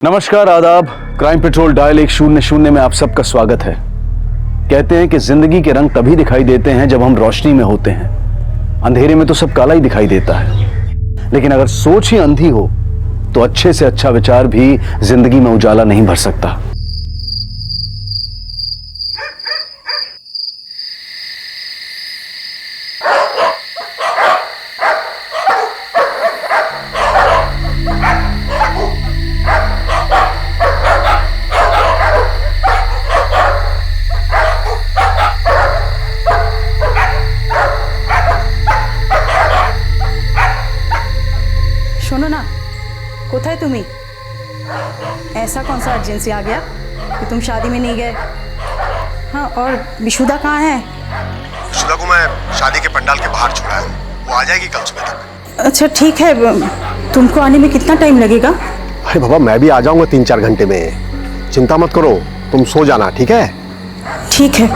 नमस्कार, आदाब। Crime petrol dial 100 में आप सबका स्वागत है। कहते हैं कि जिंदगी के रंग तभी दिखाई देते हैं जब हम रोशनी में होते हैं। अंधेरे में तो सब काला ही दिखाई देता है, लेकिन अगर सोच ही अंधी हो तो अच्छे से अच्छा विचार भी जिंदगी में उजाला नहीं भर सकता। শোনো না, কোথায় তুমি? ऐसा कौन सा अर्जेंसी आ गया कि तुम शादी में नहीं गए? हाँ, और विशुदा कहाँ है? विशुदा को मैं शादी के पंडाल के बाहर छोड़ा है, वो आ जाएगी कल सुबह तक। अच्छा ठीक है, तुमको आने में कितना टाइम लगेगा? अरे बाबा, मैं भी आ जाऊंगा 3-4 घंटे में। चिंता मत करो, तुम सो जाना, ठीक है? ठीक है।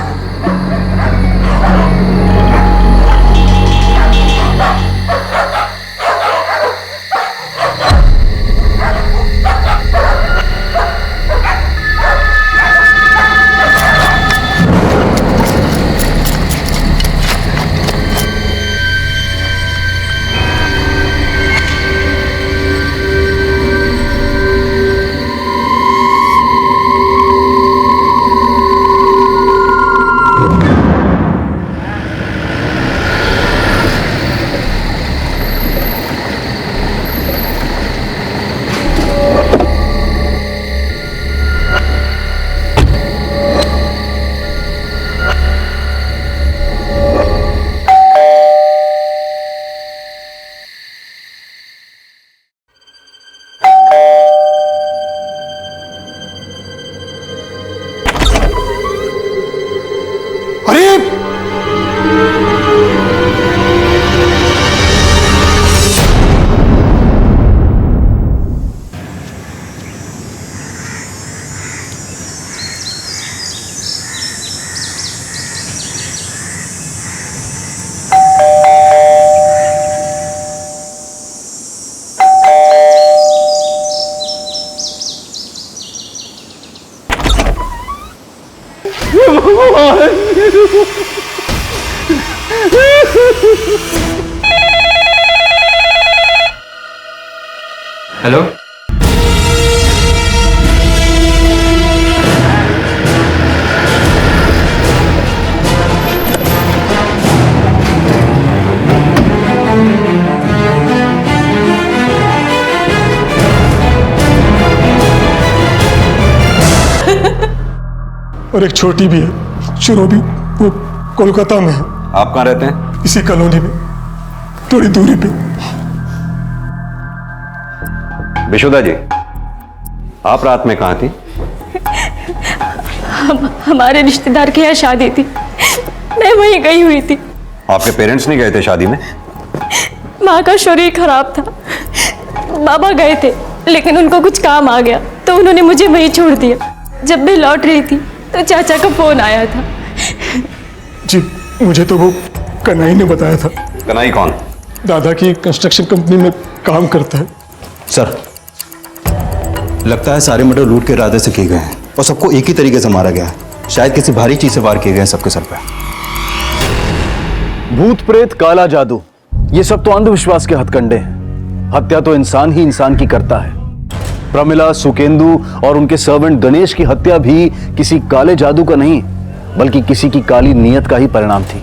हेलो, और एक छोटी भी है, शुरूबी, वो कोलकाता में है। आप कहाँ रहते हैं? इसी कॉलोनी में, थोड़ी दूरी पे। विशुदा जी, आप रात में कहाँ थी? हमारे रिश्तेदार के यहाँ शादी थी, मैं वहीं गई हुई थी। आपके पेरेंट्स नहीं गए थे शादी में? माँ का शरीर खराब था, बाबा गए थे, लेकिन उनको कुछ काम आ गया तो उन्होंने मुझे वहीं छोड़ दिया। जब मैं लौट रही थी तो चाचा का फोन आया था। जी, मुझे तो वो कन्हई ने बताया था। कन्हई कौन? दादा की कंस्ट्रक्शन कंपनी में काम करता है। सर, लगता है सारे मर्डर लूट के इरादे से किए गए हैं और सबको एक ही तरीके से मारा गया है। शायद किसी भारी चीज से वार किए गए हैं सबके सर पे। भूत प्रेत, काला जादू, ये सब तो अंधविश्वास के हथकंडे हैं। हत्या तो इंसान ही इंसान की करता है। प्रमिला, सुकेंदु और उनके सर्वेंट गणेश की हत्या भी किसी काले जादू का नहीं, बल्कि किसी की काली नीयत का ही परिणाम थी।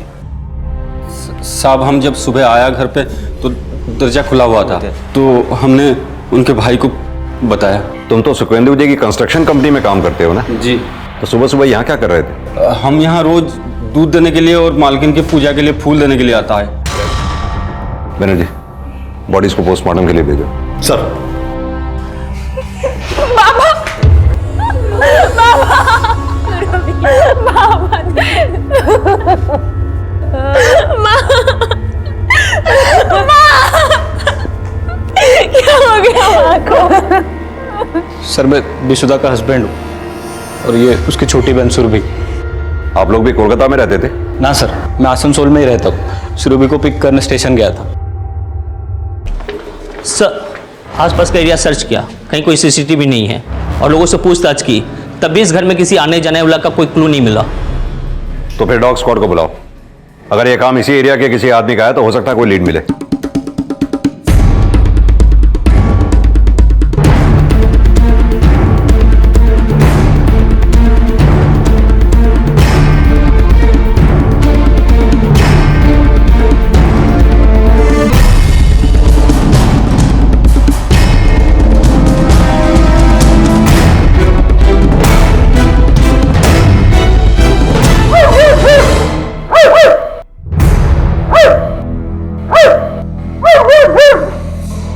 साहब, हम जब सुबह आया घर पे तो दरवाजा खुला हुआ था, तो हमने उनके भाई को बताया। तुम तो सुकेंदु जी की कंस्ट्रक्शन कंपनी में काम करते हो ना? जी। तो सुबह सुबह यहाँ क्या कर रहे थे? हम यहाँ रोज दूध देने के लिए और मालकिन की पूजा के लिए फूल देने के लिए आता है। बनर्जी, बॉडीज को पोस्टमार्टम के लिए भेजो। सर, क्या हो गया माँ को? सर, मैं विशुदा का हस्बैंड हूँ और ये उसकी छोटी बहन सुरभि। आप लोग भी कोलकाता में रहते थे? ना सर, मैं आसनसोल में ही रहता हूँ। सुरभि को पिक करने स्टेशन गया था। सर, आसपास का एरिया सर्च किया, कहीं कोई सीसीटीवी नहीं है और लोगों से पूछताछ की, तब भी इस घर में किसी आने जाने वाला का कोई क्लू नहीं मिला। तो फिर डॉग स्क्वाड को बुलाओ। अगर ये काम इसी एरिया के किसी आदमी का है तो हो सकता है कोई लीड मिले।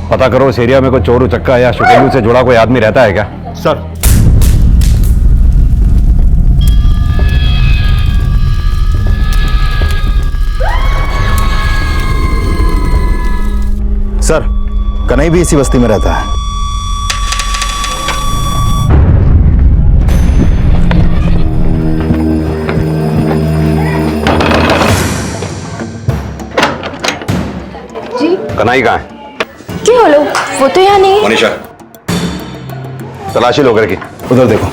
पता करो इस एरिया में कोई चोर उचक्का या शुकेलू से जुड़ा कोई आदमी रहता है क्या? सर सर, कन्हई भी इसी बस्ती में रहता है। कन्हई कहाँ है? क्या हो लोग, वो तो यहाँ नहीं है। मनीषा, तलाशी लो घर की। उधर देखो।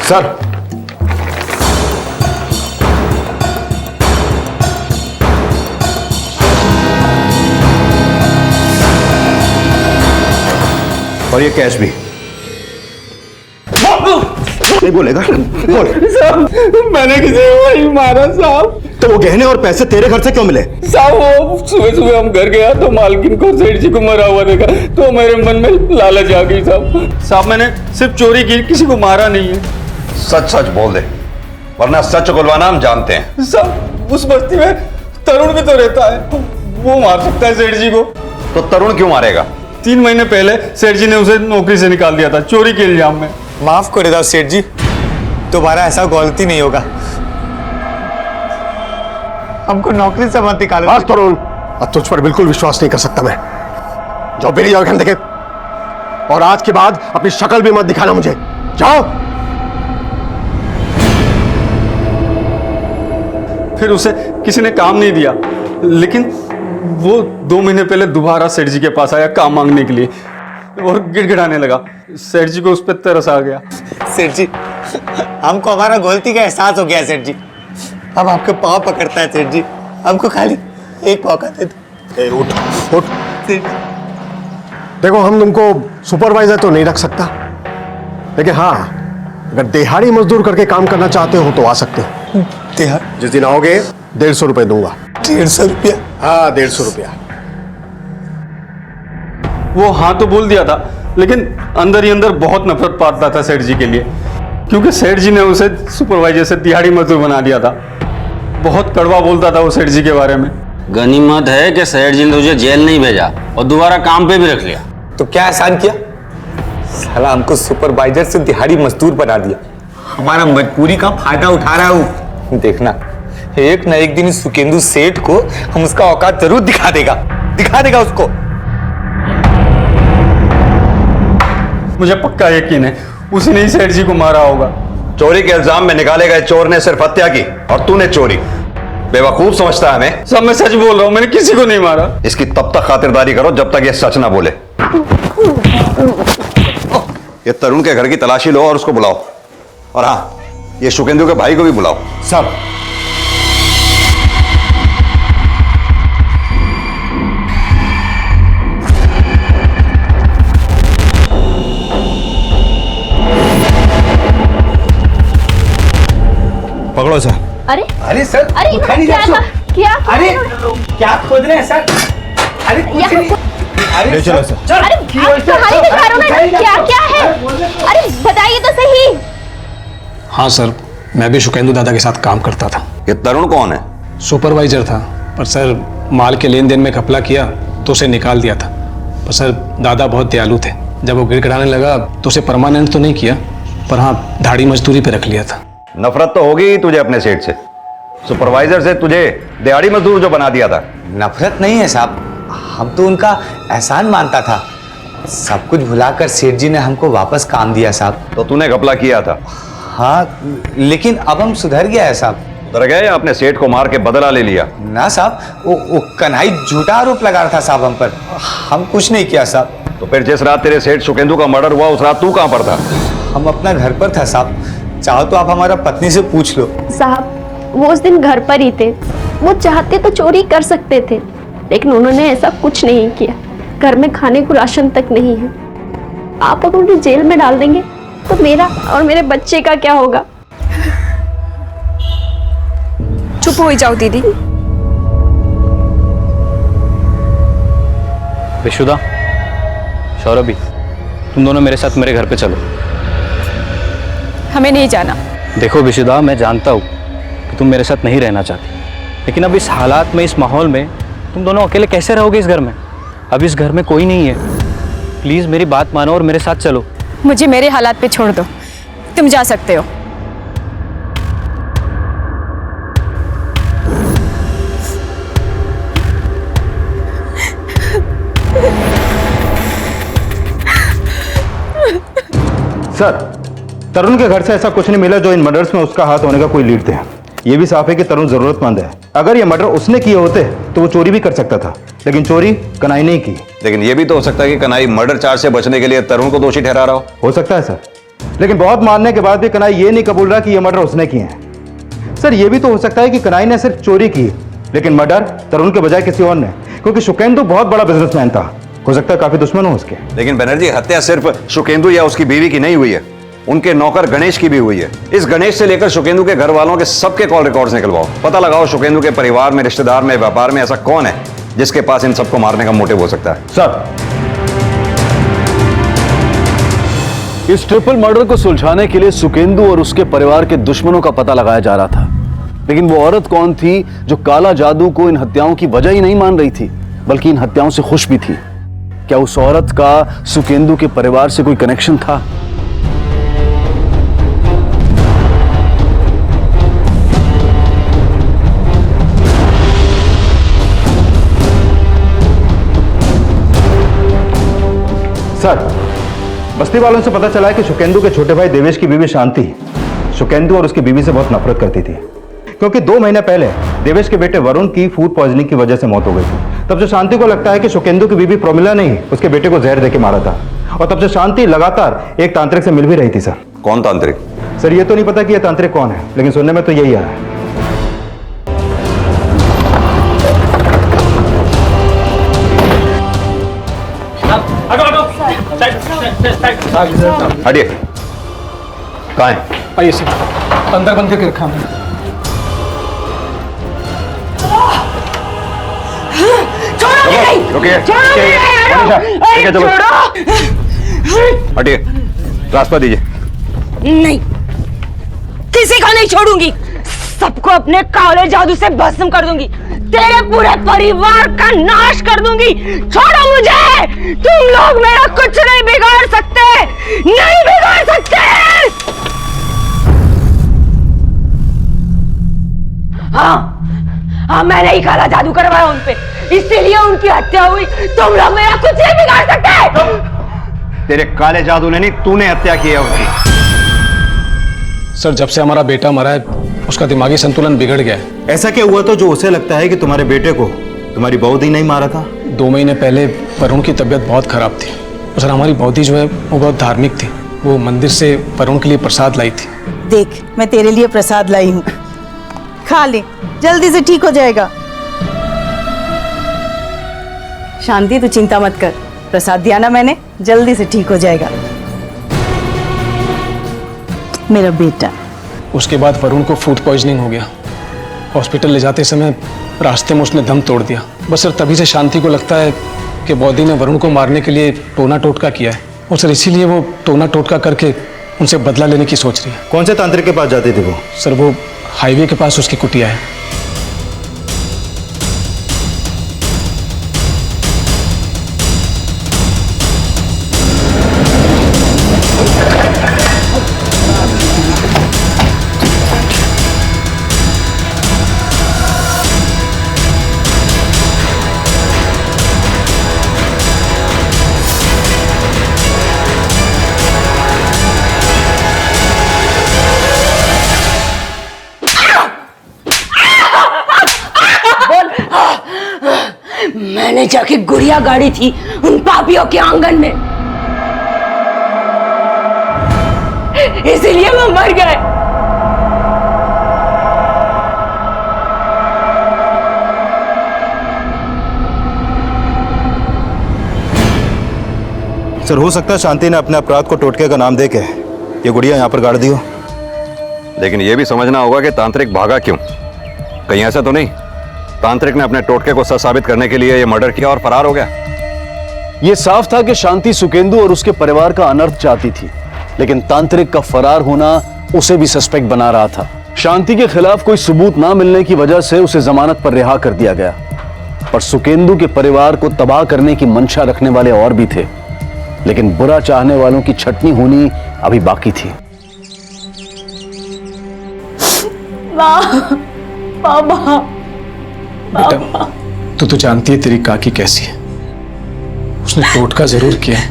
सर और ये कैश भी। नहीं बोलेगा? बोल। साहब, मैंने किसी को नहीं मारा साहब। तो वो गहने और पैसे तेरे घर से क्यों मिले? साहब, वो सुबह सुबह हम घर गया तो मालकिन को सेठ जी को मरा हुआ देखा तो मेरे मन में लालच आ गई साहब। साहब, मैंने सिर्फ चोरी की, किसी को मारा नहीं है। सच सच बोल दे, वरना सच उगलवाना हम जानते हैं। साहब, उस बस्ती में तरुण भी तो रहता है, वो मार सकता है सेठ जी को। तो तरुण क्यों मारेगा? 3 महीने पहले सेठ जी ने उसे नौकरी से निकाल दिया था चोरी के इल्जाम में। माफ कर दो सेठ जी, दोबारा ऐसा गलती नहीं होगा। हमको नौकरी से मत निकालो। बस तरुण, अब तुझ पर बिल्कुल विश्वास नहीं कर सकता मैं। जाओ मेरी जाओ घर देखे, और आज के बाद अपनी शक्ल भी मत दिखाना मुझे। जाओ। फिर उसे किसी ने काम नहीं दिया, लेकिन वो 2 महीने पहले दोबारा सेठ जी के पास आया काम मांगने के लिए और गिड़गिड़ाने लगा। सेठ जी को उस पर तरस आ गया। सेठ जी, हमको हमारा गलती का एहसास हो गया सेठ जी। हम आपके पाँव पकड़ता है सेठ जी, हमको खाली एक मौका दे दो। ए, उठ उठ। सेठ जी, देखो, हम तुमको सुपरवाइजर तो नहीं रख सकता, लेकिन हाँ, अगर दिहाड़ी मजदूर करके काम करना चाहते हो तो आ सकते हो। जिस दिन आओगे 150 रुपए दूंगा। 150 रुपया? हाँ, 150 रुपया। वो हाँ तो बोल दिया था, लेकिन अंदर ही अंदर बहुत नफरत पाता था सेठ जी के लिए, क्योंकि सेठ जी ने उसे सुपरवाइजर से दिहाड़ी मजदूर बना दिया था। बहुत कड़वा बोलता था वो सेठ जी के बारे में। गनीमत है कि सेठ जी ने तुझे जेल नहीं भेजा और दोबारा काम पे भी रख लिया। तो क्या एहसान किया? साला हमको सुपरवाइजर से दिहाड़ी मजदूर बना दिया, हमारा मजबूरी का फायदा उठा रहा हूँ। देखना, एक ना एक दिन सुकेंदु सेठ को हम उसका औकात जरूर दिखा देगा उसको। मुझे पक्का यकीन है उसी ने ही सेठ जी को मारा होगा। चोरी के इल्जाम में निकाले गए चोर ने सिर्फ हत्या की और तूने चोरी। बेवकूफ समझता है हमें। सब मैं सच बोल रहा हूँ, मैंने किसी को नहीं मारा। इसकी तब तक खातिरदारी करो जब तक ये सच ना बोले। ये तरुण के घर की तलाशी लो और उसको बुलाओ, और हाँ, ये शुकेंदु के भाई को भी बुलाओ। सब। पकड़ो सर। अरे सर, अरे क्या अरे क्या खोद रहे हैं सर? अरे कुछ नहीं। ले चलो सर। अरे कहानी दिखा रहा हूं ना, क्या है? अरे बताइए तो सही। हाँ सर, मैं भी शुकेंदु दादा के साथ काम करता था। ये तरुण कौन है? सुपरवाइजर था, पर सर माल के लेन देन में घपला किया तो उसे निकाल दिया था। पर सर दादा बहुत दयालु थे, जब वो गिड़गिड़ाने लगा तो उसे परमानेंट तो नहीं किया, पर हाँ दाढ़ी मजदूरी पे रख लिया था। नफरत तो होगी तुझे अपने सेठ से, सुपरवाइजर से तुझे दिहाड़ी मजदूर जो बना दिया था। नफरत नहीं है साहब, हम तो उनका एहसान मानता था। सब कुछ भुलाकर सेठ जी ने हमको वापस काम दिया साहब। तो तूने घपला किया था? हाँ, लेकिन अब हम सुधर गया है साहब। सुधर गए या अपने सेठ को मार के बदला ले लिया? ना साहब, वो कन्हई झूठा आरोप लगा रहा था साहब हम पर। हम कुछ नहीं किया साहब। तो फिर जिस रात तेरे सेठ सुकेंदु का मर्डर हुआ उस रात तू कहाँ पर था? हम अपना घर पर था साहब। चाहो तो आप हमारा पत्नी से पूछ लो। साहब वो उस दिन घर पर ही थे। वो चाहते तो चोरी कर सकते थे, लेकिन उन्होंने ऐसा कुछ नहीं किया। घर में खाने को राशन तक नहीं है। आप अगर उन्हें जेल में डाल देंगे तो मेरा और मेरे बच्चे का क्या होगा? चुप हो जाओ दीदी। विशुदा, सौरभी, तुम दोनों मेरे साथ मेरे घर पे चलो। हमें नहीं जाना। देखो विशुदा, मैं जानता हूँ कि तुम मेरे साथ नहीं रहना चाहती, लेकिन अब इस हालात में, इस माहौल में तुम दोनों अकेले कैसे रहोगे इस घर में? अब इस घर में कोई नहीं है। प्लीज मेरी बात मानो और मेरे साथ चलो। मुझे मेरे हालात पे छोड़ दो, तुम जा सकते हो। सर, तरुण के घर से ऐसा कुछ नहीं मिला जो इन मर्डर्स में उसका हाथ होने का कोई लीड थे। ये भी साफ है कि तरुण जरूरतमंद है। अगर ये मर्डर उसने किए होते तो वो चोरी भी कर सकता था, लेकिन चोरी कन्हई ने की। लेकिन ये भी तो हो सकता है कि कन्हई मर्डर चार्ज से बचने के लिए तरुण को दोषी ठहरा रहा हो सकता है सर, लेकिन बहुत मानने के बाद भी कन्हई ये नहीं कबूल रहा कि ये मर्डर उसने किए हैं। सर, ये भी तो हो सकता है कि कन्हई ने सिर्फ चोरी की, लेकिन मर्डर तरुण के बजाय किसी और ने, क्योंकि सुकेंदु बहुत बड़ा बिजनेसमैन था। हो सकता है काफी दुश्मन हो उसके। लेकिन बनर्जी, हत्या सिर्फ सुकेंदु या उसकी बीवी की नहीं हुई है, उनके नौकर गणेश की भी हुई है। इस गणेश से लेकर सुकेंदु के घर वालों के सबके कॉल रिकॉर्ड्स निकलवाओ। पता लगाओ सुकेंदु के परिवार में, रिश्तेदार में, व्यापार में ऐसा कौन है जिसके पास इन सबको मारने का मोटिव हो सकता है। सर, इस ट्रिपल मर्डर को सुलझाने के लिए सुकेंदु और उसके परिवार के दुश्मनों का पता लगाया जा रहा था, लेकिन वो औरत कौन थी जो काला जादू को इन हत्याओं की वजह ही नहीं मान रही थी, बल्कि इन हत्याओं से खुश भी थी? क्या उस औरत का सुकेंदु के परिवार से कोई कनेक्शन था? सर, बस्ती वालों से पता चला है कि सुकेंदु के छोटे भाई देवेश की बीवी शांति सुकेंदु और उसकी बीवी से बहुत नफरत करती थी, क्योंकि 2 महीने पहले देवेश के बेटे वरुण की फूड पॉइजनिंग की वजह से मौत हो गई थी। तब से शांति को लगता है कि सुकेंदु की बीवी प्रोमिला ने ही उसके बेटे को जहर देके मारा था, और तब से शांति लगातार एक तांत्रिक से मिल भी रही थी। सर, कौन तांत्रिक? सर, ये तो नहीं पता कि यह तांत्रिक कौन है, लेकिन सुनने में तो यही आ रहा है। हटिए। कहाँ है? आइए सर, अंदर बंद करके रखा हमने। रुकिए। हटिए, रास्ता दीजिए। नहीं, किसी को नहीं छोड़ूंगी। सबको अपने काले जादू से भस्म कर दूंगी। तेरे पूरे परिवार का नाश कर दूंगी। छोड़ो मुझे। तुम लोग मेरा कुछ नहीं बिगाड़ सकते, नहीं बिगाड़ सकते। हाँ, मैंने ही काला जादू करवाया उन पे, इसीलिए उनकी हत्या हुई। तुम लोग मेरा कुछ नहीं बिगाड़ सकते। तेरे काले जादू ने नहीं, तूने हत्या की है उनकी। सर, जब से हमारा बेटा मरा है उसका दिमागी संतुलन बिगड़ गया है। ऐसा क्या हुआ तो जो उसे लगता है कि तुम्हारे बेटे को तुम्हारी बौदी नहीं मारा था? 2 महीने पहले वरुण की तबीयत बहुत खराब थी। और सर, हमारी बौदी जो है वो बहुत धार्मिक थी। वो मंदिर से वरुण के लिए प्रसाद लाई थी। देख, मैं तेरे लिए प्रसाद लाई हूँ, खा ले, जल्दी से ठीक हो जाएगा। शांति, तू चिंता मत कर, प्रसाद दिया ना मैंने, जल्दी से ठीक हो जाएगा मेरा बेटा। उसके बाद वरुण को फूड पॉइजनिंग हो गया। हॉस्पिटल ले जाते समय रास्ते में उसने दम तोड़ दिया। बस सर, तभी से शांति को लगता है कि बौदी ने वरुण को मारने के लिए टोना टोटका किया है, और सर इसीलिए वो टोना टोटका करके उनसे बदला लेने की सोच रही है। कौन से तांत्रिक के पास जाती थी वो? सर, वो हाईवे के पास उसकी कुटिया है। जाके गुड़िया गाड़ी थी उन पापियों के आंगन में, इसीलिए वो मर गए। सर, हो सकता है शांति ने अपने अपराध को टोटके का नाम देके ये गुड़िया यहाँ पर गाड़ दी हो। लेकिन यह भी समझना होगा कि तांत्रिक भागा क्यों। कहीं ऐसा तो नहीं तांत्रिक ने अपने टोटके को सच साबित करने के लिए यह मर्डर किया और फरार हो गया। यह साफ था कि शांति सुकेंदु और उसके परिवार का अनर्थ चाहती थी, लेकिन तांत्रिक का फरार होना उसे भी सस्पेक्ट बना रहा था। शांति के खिलाफ कोई सबूत ना मिलने की वजह से उसे जमानत पर रिहा कर दिया गया, पर सुकेंदु के परिवार को तबाह करने की मंशा रखने वाले और भी थे, लेकिन बुरा चाहने वालों की छटनी होनी अभी बाकी थी। बाबा, बेटा, तू जानती है तेरी काकी कैसी है। उसने टोटका जरूर किया है,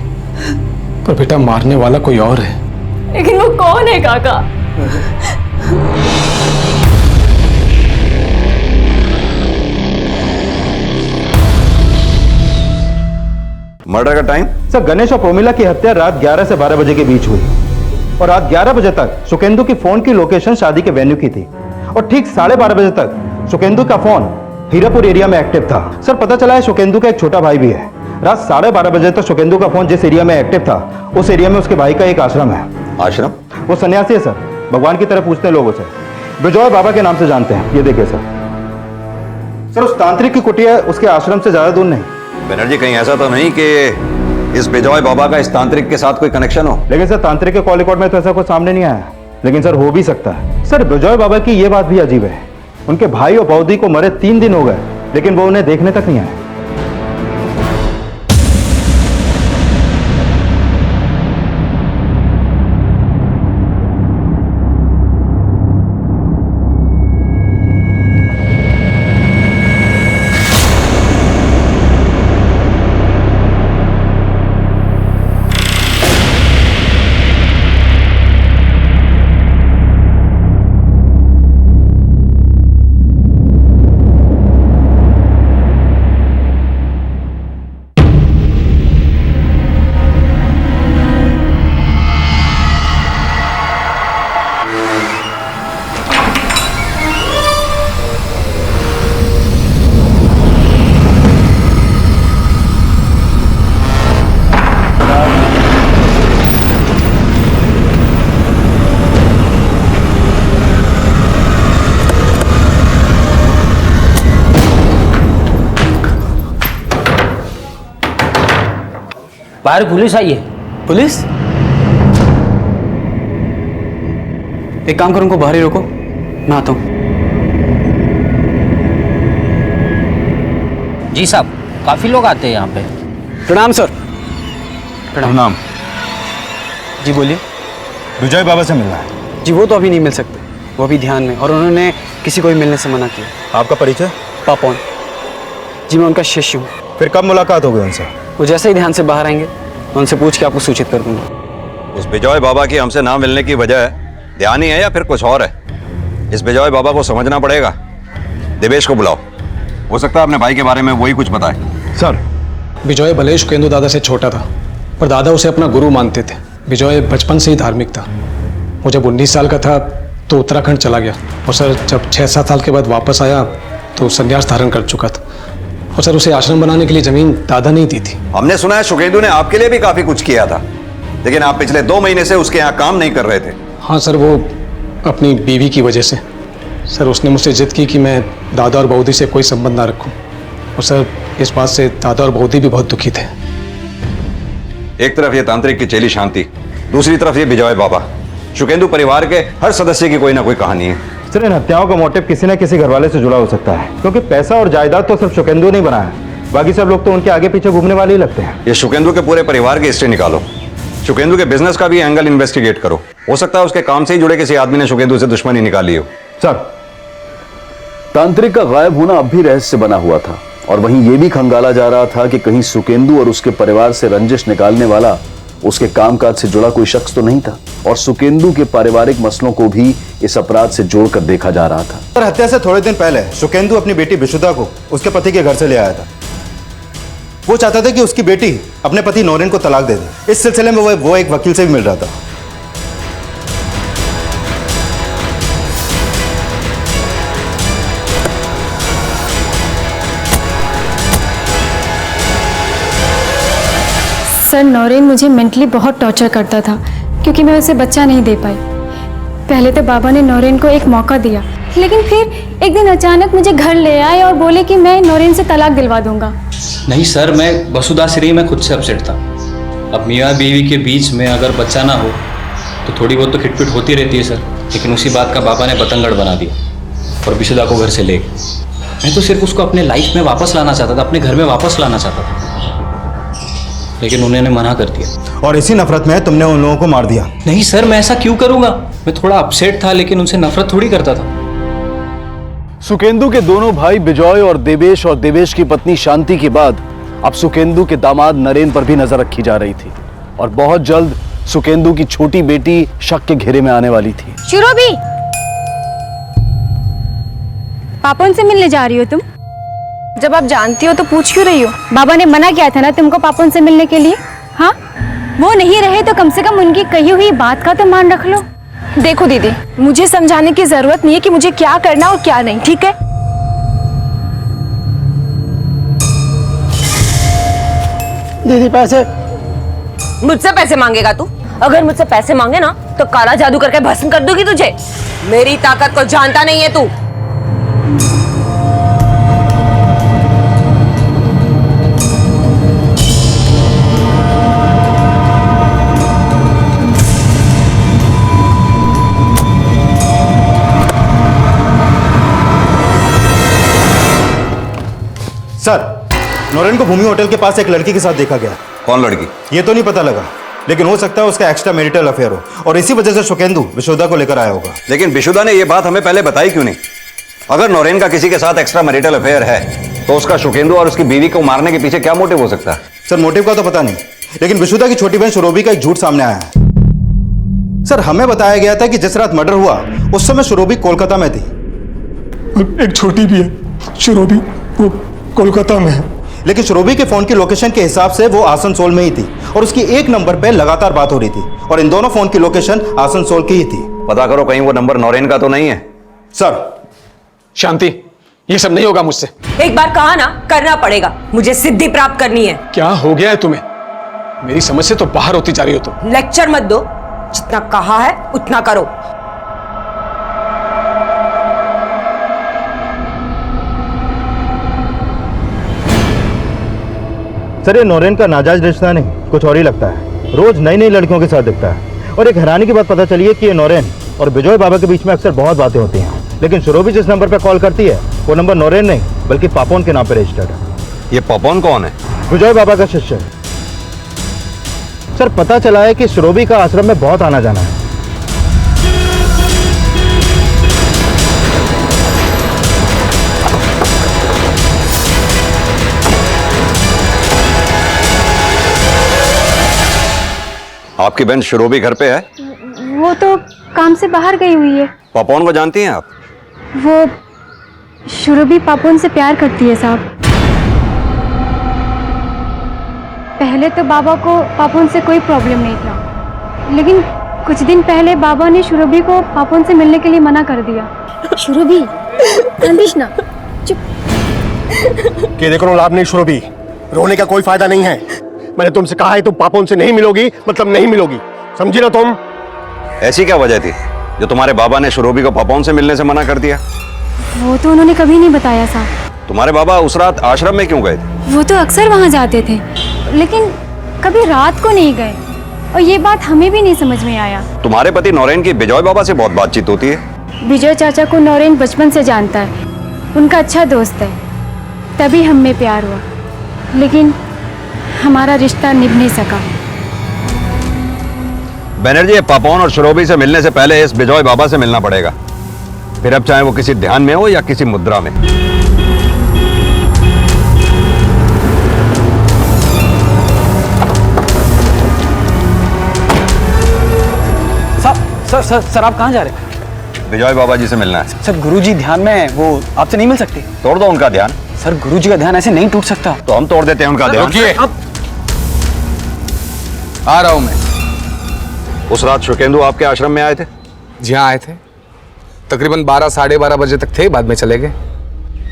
पर बेटा मारने वाला कोई और है। लेकिन वो कौन है काका? मर्डर का टाइम? सर, गणेश और प्रोमिला की हत्या रात 11 से 12 बजे के बीच हुई और रात 11 बजे तक सुकेंदु की फोन की लोकेशन शादी के वेन्यू की थी और ठीक 12:30 बजे तक सुकेंदु का फोन हीरापुर एरिया में एक्टिव था। सर, पता चला है सुकेंदु का एक छोटा भाई भी है। रात 12:30 बजे तक सुकेंदु का फोन जिस एरिया में एक्टिव था उस एरिया में उसके भाई का एक आश्रम है। आश्रम? वो सन्यासी है सर, भगवान की तरह पूछते हैं लोगों से, विजय बाबा के नाम से जानते हैं। ये देखिए सर, उस तांत्रिक की कुटिया उसके आश्रम से ज्यादा दूर नहीं। बनर्जी, कहीं ऐसा तो नहीं कि इस बिजॉय बाबा का इस तांत्रिक के साथ कोई कनेक्शन हो? लेकिन सर, तांत्रिक के कॉल रिकॉर्ड में तो ऐसा कुछ सामने नहीं आया, लेकिन सर हो भी सकता है। सर, बिजॉय बाबा की ये बात भी अजीब है, उनके भाई और बौदी को मरे 3 दिन हो गए, लेकिन वो उन्हें देखने तक नहीं आए। बाहर पुलिस आई है। पुलिस? एक काम करो, उनको बाहर ही रोको, मैं आता हूं। जी साहब, काफी लोग आते हैं यहाँ पे। प्रणाम सर। प्रणाम। जी बोलिए। विजय बाबा से मिलना है। जी वो तो अभी नहीं मिल सकते, वो अभी ध्यान में, और उन्होंने किसी को भी मिलने से मना किया। आपका परिचय? पापौन। जी मैं उनका शिष्य हूँ। फिर कब मुलाकात होगी उनसे? वो जैसे ही ध्यान से बाहर आएंगे मैं उनसे पूछ के आपको सूचित कर दूंगा। उस बिजॉय बाबा की हमसे ना मिलने की वजह ध्यान ही है या फिर कुछ और है? इस बिजॉय बाबा को समझना पड़ेगा। देवेश को बुलाओ, हो सकता है अपने भाई के बारे में वही कुछ बताए। सर, विजय भले सुकेंदु दादा से छोटा था, पर दादा उसे अपना गुरु मानते थे। विजय बचपन से ही धार्मिक था। वो जब 19 साल का था तो उत्तराखंड चला गया, और सर जब 6-7 साल के बाद वापस आया तो संन्यास धारण कर चुका था। और सर उसे आश्रम बनाने के लिए जमीन दादा ने ही दी थी। हमने सुना है सुकेंदु ने आपके लिए भी काफी कुछ किया था, लेकिन आप पिछले 2 महीने से उसके यहाँ काम नहीं कर रहे थे। हाँ सर, वो अपनी बीवी की वजह से। सर उसने मुझसे जिद की कि मैं दादा और बहूदी से कोई संबंध ना रखूं, और सर इस बात से दादा और बहूदी भी बहुत दुखी थे। एक तरफ ये तांत्रिक की चेली शांति, दूसरी तरफ ये बिजॉय बाबा। सुकेंदु परिवार के हर सदस्य की कोई ना कोई कहानी है। सर, इन हत्याओं का मोटिव किसी न किसी घरवाले से जुड़ा हो सकता है, क्योंकि पैसा और जायदाद तो सिर्फ सुकेंदु नहीं बनाया, बाकी सब लोग तो उनके आगे पीछे घूमने वाले ही लगते हैं। ये सुकेंदु के पूरे परिवार की हिस्ट्री निकालो, सुकेंदु के बिजनेस का भी एंगल इन्वेस्टिगेट करो। हो सकता है उसके काम से ही जुड़े किसी आदमी ने सुकेंदु से दुश्मनी निकाली हो। सर, तांत्रिक का गायब होना अब भी रहस्य बना हुआ था, और वहीं यह भी खंगाला जा रहा था कि कहीं सुकेंदु और उसके परिवार से रंजिश निकालने वाला उसके कामकाज से जुड़ा कोई शख्स तो नहीं था, और सुकेंदु के पारिवारिक मसलों को भी इस अपराध से जोड़कर देखा जा रहा था। सर, हत्या से थोड़े दिन पहले सुकेंदु अपनी बेटी विशुद्धा को उसके पति के घर से ले आया था। वो चाहता था कि उसकी बेटी अपने पति नौरेन को तलाक दे दे। इस सिलसिले में वो एक वकील से भी मिल रहा था। सर, नौरेन मुझे मेंटली बहुत टॉर्चर करता था क्योंकि मैं उसे बच्चा नहीं दे पाई। पहले तो बाबा ने नौरेन को एक मौका दिया, लेकिन फिर एक दिन अचानक मुझे घर ले आए और बोले कि मैं नौरेन से तलाक दिलवा दूंगा। नहीं सर, मैं वसुधा श्री में खुद से अपसेट था। अब मियाँ बीवी के बीच में अगर बच्चा ना हो तो थोड़ी बहुत तो खिटपिट होती रहती है सर। लेकिन उसी बात का बाबा ने बतंगड़ बना दिया और विशुदा को घर से ले गए। मैं तो सिर्फ उसको अपने लाइफ में वापस लाना चाहता था, अपने घर में वापस लाना चाहता था, लेकिन उन्होंने मना कर दिया। और इसी नफरत में तुमने उन लोगों को मार दिया। नहीं सर, मैं ऐसा क्यों करूंगा? मैं थोड़ा अपसेट था, लेकिन उनसे नफरत थोड़ी करता था। सुकेंदु के दोनों भाई बिजॉय और देवेश की पत्नी शांति के बाद अब सुकेंदु के दामाद नरेन पर भी नजर रखी जा रही थी और बहुत जल्द सुकेंदु की छोटी बेटी शक के घेरे में आने वाली थी। शुरोभी, पापा उनसे मिलने जा रही हो तुम? जब आप जानती हो तो पूछ क्यों रही हो? बाबा ने मना किया था ना तुमको पापा उनसे मिलने के लिए। हाँ, वो नहीं रहे तो कम से कम उनकी कही हुई बात का तो मान रख लो। देखो दीदी, मुझे समझाने की जरूरत नहीं है कि मुझे क्या करना और क्या नहीं, ठीक है? दीदी पैसे। मुझसे पैसे मांगेगा तू? अगर मुझसे पैसे मांगे ना तो काला जादू करके भस्म कर दूंगी तुझे। मेरी ताकत को जानता नहीं है तू। सर, नौरेन को भूमि होटल के पास एक लड़की के साथ देखा गया। कौन लड़की? ये तो नहीं पता लगा, लेकिन हो सकता है उसका एक्स्ट्रा मैरिटल अफेयर हो और इसी वजह से सुकेंदु विशुदा को लेकर आया होगा। लेकिन विशुदा ने यह बात हमें पहले बताई क्यों नहीं? अगर नौरेन का किसी के साथ एक्स्ट्रा मैरिटल अफेयर है तो उसका सुकेंदु और उसकी बीवी को मारने के पीछे क्या मोटिव हो सकता है? सर, मोटिव का तो पता नहीं, लेकिन विशुदा की छोटी बहन शुरोभी का एक झूठ सामने आया है। सर, हमें बताया गया था कि जिस रात मर्डर हुआ उस समय शुरोभी कोलकाता में थी। एक छोटी भी है, शुरोभी, वो कोलकाता में है। लेकिन शुरोभी के फोन की लोकेशन के हिसाब से वो आसनसोल में ही थी और उसकी एक नंबर पे लगातार बात हो रही थी और इन दोनों फोन की लोकेशन आसनसोल की ही थी। पता करो कहीं वो नंबर नौरेन का तो नहीं है। सर, शांति, ये सब नहीं होगा मुझसे। एक बार कहा ना, करना पड़ेगा। मुझे सिद्धि प्राप्त करनी है। क्या हो गया है तुम्हें? मेरी समझ से तो बाहर होती जा रही हो तुम। लेक्चर मत दो, जितना कहा है उतना करो। सर, ये नौरेन का नाजायज रिश्ता नहीं, कुछ और ही लगता है। रोज नई नई लड़कियों के साथ दिखता है और एक हैरानी की बात पता चली है कि ये नौरेन और बिजॉय बाबा के बीच में अक्सर बहुत बातें होती हैं, लेकिन शुरोभी जिस नंबर पर कॉल करती है वो नंबर नौरेन नहीं बल्कि पापोन के नाम पर रजिस्टर्ड है। ये पापोन कौन है? बिजॉय बाबा का शिष्य। सर, पता चला है कि शुरोभी का आश्रम में बहुत आना जाना है। आपकी बहन शुरोभी घर पे है? वो तो काम से बाहर गई हुई है। पापोन को जानती हैं आप? वो शुरोभी पापोन से प्यार करती है साहब। पहले तो बाबा को पापोन से कोई प्रॉब्लम नहीं था, लेकिन कुछ दिन पहले बाबा ने शुरोभी को पापोन से मिलने के लिए मना कर दिया। शुरोभी, ना चुप। कि देखो लाभ नहीं शुरोभी, रोने का कोई फायदा नहीं है। मैंने तुमसे कहा है तुम पापोन से नहीं मिलोगी, मतलब नहीं मिलोगी, समझी ना तुम? ऐसी क्या वजह थी जो तुम्हारे बाबा ने शुरोभी को पापोन से मिलने से मना कर दिया? वो तो उन्होंने कभी नहीं बताया साहब। तुम्हारे बाबा उस रात आश्रम में क्यों गए थे? वो तो अक्सर वहाँ जाते थे, लेकिन कभी रात को नहीं गए और ये बात हमें भी नहीं समझ में आया। तुम्हारे पति नौरेन की बिजॉय बाबा से बहुत बातचीत होती है। विजय चाचा को नौरेन बचपन से जानता है, उनका अच्छा दोस्त है, तभी हम में प्यार हुआ, लेकिन हमारा रिश्ता निभ नहीं सका। बनर्जी, पापोन और शुरोभी से मिलने से पहले इस बिजॉय बाबा से मिलना पड़ेगा, फिर अब चाहे वो किसी ध्यान में हो या किसी मुद्रा में। सर आप कहाँ जा रहे हैं? बिजॉय बाबा जी से मिलना है। सर गुरुजी ध्यान में है, वो आपसे नहीं मिल सकते? तोड़ दो उनका ध्यान। सर गुरुजी का ध्यान ऐसे नहीं टूट सकता। तो हम तोड़ देते हैं उनका ध्यान। रुकिए, आ रहा हूं मैं। उस रात शुकेंदु आपके आश्रम में आए थे? जी हाँ, आए थे। तकरीबन 12 साढ़े 12 बजे तक थे, बाद में चले गए।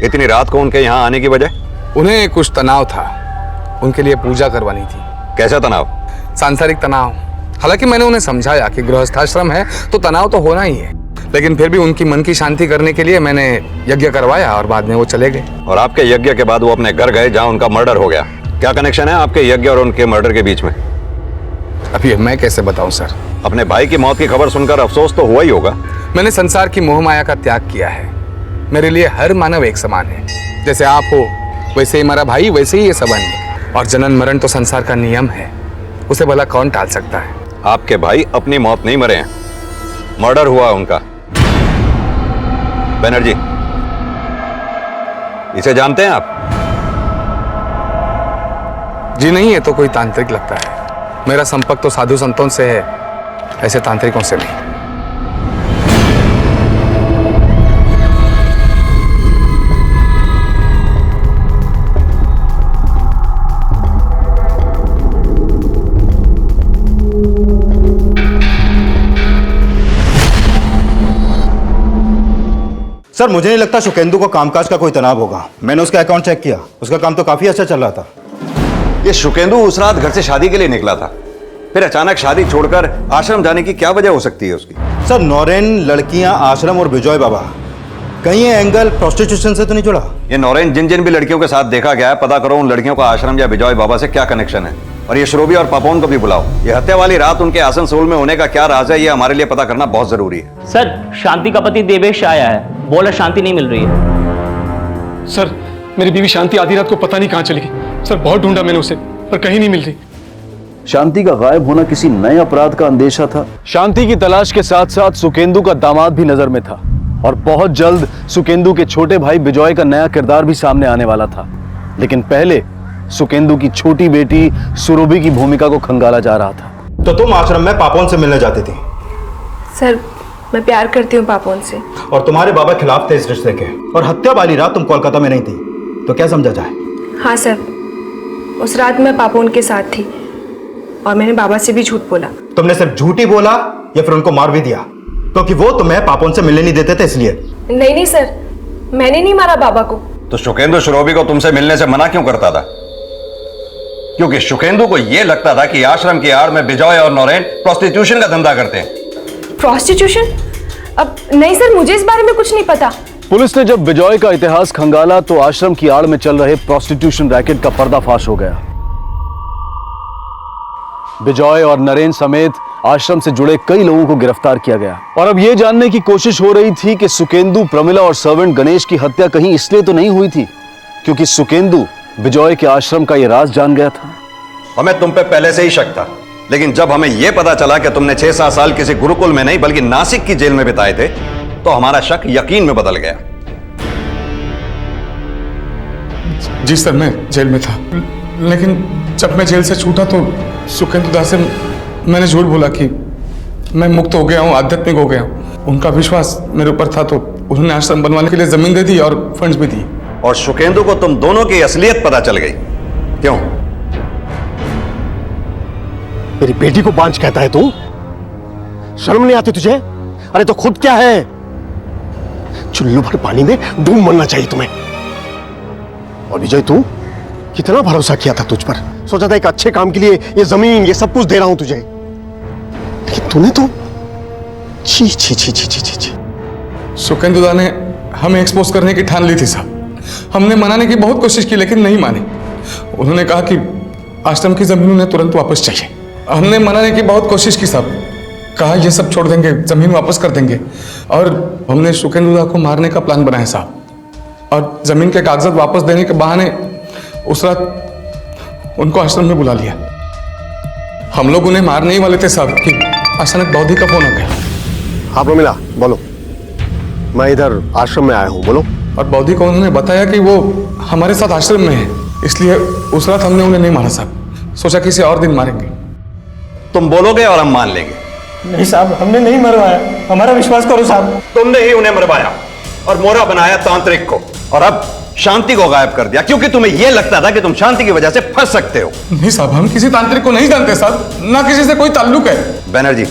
इतनी रात को उनके यहाँ आने की वजह? उन्हें कुछ तनाव था, उनके लिए पूजा करवानी थी। कैसा तनाव? सांसारिक तनाव। हालांकि मैंने उन्हें समझाया कि गृहस्थाश्रम है तो तनाव तो होना ही है, लेकिन फिर भी उनकी मन की शांति करने के लिए मैंने यज्ञ करवाया और बाद में वो चले गए। और आपके यज्ञ के बाद वो अपने घर गए जहाँ उनका मर्डर हो गया। क्या कनेक्शन है आपके यज्ञ और उनके मर्डर के बीच में? अभी मैं कैसे बताऊं सर? अपने भाई की मौत की खबर सुनकर अफसोस तो हुआ ही होगा। मैंने संसार की मोह माया का त्याग किया है। मेरे लिए हर मानव एक समान है। जैसे आप हो वैसे ही हमारा भाई, वैसे ही ये सब अन्य। और जनन मरण तो संसार का नियम है, उसे भला कौन टाल सकता है? आपके भाई अपनी मौत नहीं मरे हैं, मर्डर हुआ उनका। बनर्जी, इसे जानते हैं आप? जी नहीं, है तो कोई तांत्रिक लगता है। मेरा संपर्क तो साधु संतों से है, ऐसे तांत्रिकों से नहीं। सर मुझे नहीं लगता शुकेंदु को कामकाज का कोई तनाव होगा। मैंने उसका अकाउंट चेक किया, उसका काम तो काफी अच्छा चल रहा था। ये शुकेंदु उस रात घर से शादी के लिए निकला था, फिर अचानक शादी छोड़कर आश्रम जाने की क्या वजह हो सकती है उसकी? सर नौरेन, लड़कियां, आश्रम और विजय बाबा, कहीं ये एंगल प्रोस्टिट्यूशन से तो नहीं जुड़ा? ये नौरेन जिन जिन भी लड़कियों के साथ देखा गया है, पता करो उन लड़कियों का आश्रम या विजय बाबा से क्या कनेक्शन है। और ये श्रोबी और पापोन को भी बुलाओ। ये हत्या वाली रात उनके आसनसोल में होने का क्या राज है, ये हमारे लिए पता करना बहुत जरूरी है। सर शांति का पति देवेश आया है, बोला शांति नहीं मिल रही है। सर मेरी बीवी शांति आधी रात को पता नहीं कहाँ चली गई। सर बहुत ढूंढा मैंने उसे, पर कहीं नहीं मिल रही। शांति का गायब होना किसी नए अपराध का अंदेशा था। शांति की तलाश के साथ साथ सुकेंदु का दामाद भी नजर में था, और बहुत जल्द सुकेंदु के छोटे भाई विजय का नया किरदार भी सामने आने वाला था। लेकिन पहले सुकेंदु की छोटी बेटी सुरभि की भूमिका को खंगाला जा रहा था। तो तुम आश्रम में पापोन से मिलने जाती थी? सर मैं प्यार करती हूँ पापोन से। और तुम्हारे बाबा खिलाफ थे इस रिश्ते के, और हत्या वाली रात तुम कोलकाता में नहीं थी, तो क्या समझा जाए? हाँ सर, उस रात मैं पापोन के साथ थी और मैंने बाबा से भी झूठ बोला। तुमने सिर्फ झूठ ही बोला या फिर उनको मार भी दिया? क्योंकि वो तुम्हें पापोन से मिलने नहीं देते थे इसलिए। नहीं सर, मैंने नहीं मारा बाबा को। तो शुकेंदु श्रोबी को तुमसे मिलने से मना क्यों करता था? क्योंकि शुकेंदु को यह लगता था कि आश्रम की आड़ में विजय और नौरेन प्रोस्टिट्यूशन का धंधा करते हैं। प्रोस्टिट्यूशन? अब नहीं सर, मुझे इस बारे में कुछ नहीं पता। पुलिस ने जब विजय का इतिहास खंगाला तो आश्रम की आड़ में चल रहे प्रोस्टिट्यूशन रैकेट का पर्दाफाश हो गया। विजय और नरेन समेत आश्रम से जुड़े कई लोगों को गिरफ्तार किया गया, और अब यह जानने की कोशिश हो रही थी कि सुकेंदु, प्रमिला और सर्वेंट गणेश की हत्या कहीं इसलिए तो नहीं हुई थी क्योंकि सुकेंदु विजय के आश्रम का यह राज जान गया था। हमें तुम पे पहले से ही शक था, लेकिन जब हमें यह पता चला कि तुमने 6-7 साल किसी गुरुकुल में नहीं बल्कि नासिक की जेल में बिताए थे, तो हमारा शक यकीन में बदल गया। जी सर, मैं जेल में था, लेकिन जब मैं जेल से छूटा तो सुकेंदु दास से मैंने झूठ बोला कि मैं मुक्त हो गया हूँ, आध्यात्मिक हो गया हूँ। उनका विश्वास मेरे ऊपर था तो उन्होंने आश्रम बनवाने के लिए जमीन दे दी और फंड्स भी दिए। और शुकेंदु को तुम दोनों की असलियत पता चल गई। क्यों? मेरी बेटी को बांझ कहता है तू? शर्म नहीं आती तुझे? अरे तो खुद क्या है? चुल्लू भर पानी में डूब मरना चाहिए तुम्हें। और विजय, तू कितना भरोसा किया था तुझ पर, सोचा था एक अच्छे काम के लिए ये जमीन, ये सब कुछ दे रहा हूं तुझे, लेकिन तूने तो छी छी छी छी छी छी। सुकेंदु दा ने हमें एक्सपोज करने की ठान ली थी साहब। हमने मनाने की बहुत कोशिश की लेकिन नहीं माने। उन्होंने कहा कि आश्रम की जमीन उन्हें तुरंत वापस चाहिए। हमने मनाने की बहुत कोशिश की साहब, कहा ये सब छोड़ देंगे, जमीन वापस कर देंगे, और हमने शुकेंदु दा को मारने का प्लान बनाया साहब। और जमीन के कागजात वापस देने के बहाने उस रात उनको आश्रम में बुला लिया। हम लोग उन्हें मारने ही वाले थे साहब कि अचानक बौद्धि का फोन आ गया। हाँ प्रमिला, बोलो। मैं इधर आश्रम में आया हूँ, बोलो। और बौद्धि को उन्होंने बताया कि वो हमारे साथ आश्रम में है, इसलिए उस रात हमने उन्हें नहीं मारा साहब, सोचा किसी और दिन मारेंगे। तुम बोलोगे और हम मान लेंगे। नहीं साहब, हमने नहीं मरवाया, हमारा विश्वास करो साहब। तुमने ही उन्हें मरवाया और मोहरा बनाया तांत्रिक को, और अब शांति को गायब कर दिया क्योंकि तुम्हें यह लगता था कि तुम शांति की वजह से फंस सकते हो। नहीं साहब, हम किसी तांत्रिक को नहीं जानते साहब, ना किसी से कोई ताल्लुक है। बैनर्जी,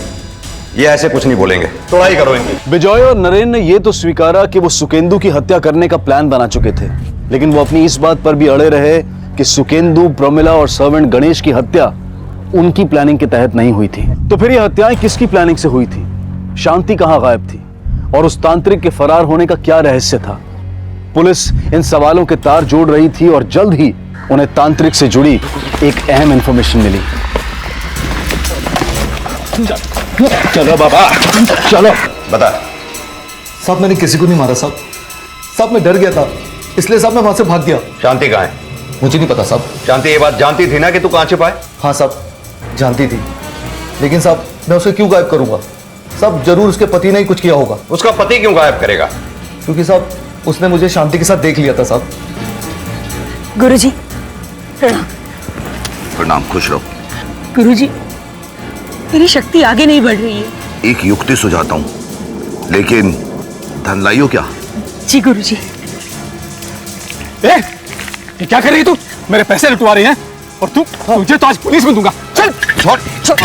ये ऐसे कुछ नहीं बोलेंगे, तोड़ाई करो इनकी। विजय और नरेन ने यह तो स्वीकारा कि वो सुकेंदु की हत्या करने का प्लान बना चुके थे, लेकिन वो अपनी इस बात पर भी अड़े रहे कि सुकेंदु, प्रमिला और सर्वेंट गणेश की हत्या उनकी प्लानिंग के तहत नहीं हुई थी। तो फिर ये हत्याएं किसकी प्लानिंग से हुई थी? शांति कहां गायब थी? और उस तांत्रिक के फरार होने का क्या रहस्य था? पुलिस इन सवालों के तार जोड़ रही थी और जल्द ही उन्हें तांत्रिक से जुड़ी एक अहम इंफॉर्मेशन मिली। चलो बाबा, चलो। बता। साहब मैंने किसी को नहीं मारा साहब। साहब मैं डर गया था, इसलिए साहब मैं वहां से भाग गया। शांति कहाँ है? मुझे नहीं पता साहब। शांति ये बात जानती थी ना कि तू कहां छिपा है? हाँ साहब, जानती थी, लेकिन साहब मैं उसे क्यों गायब करूंगा? साहब जरूर उसके पति ने ही कुछ किया होगा। उसका पति क्यों गायब करेगा? क्योंकि साहब उसने मुझे शांति के साथ देख लिया था साहब। गुरुजी प्रणाम। प्रणाम, खुश रहो। गुरुजी, मेरी शक्ति आगे नहीं बढ़ रही है। एक युक्ति सुझाता हूं, लेकिन धन लाइयो क्या? जी गुरुजी। ये क्या कर रही तू? मेरे पैसे लुटवा रही है और तुझे तो आज पुलिस में दूंगा। चल छोड़ छोड़।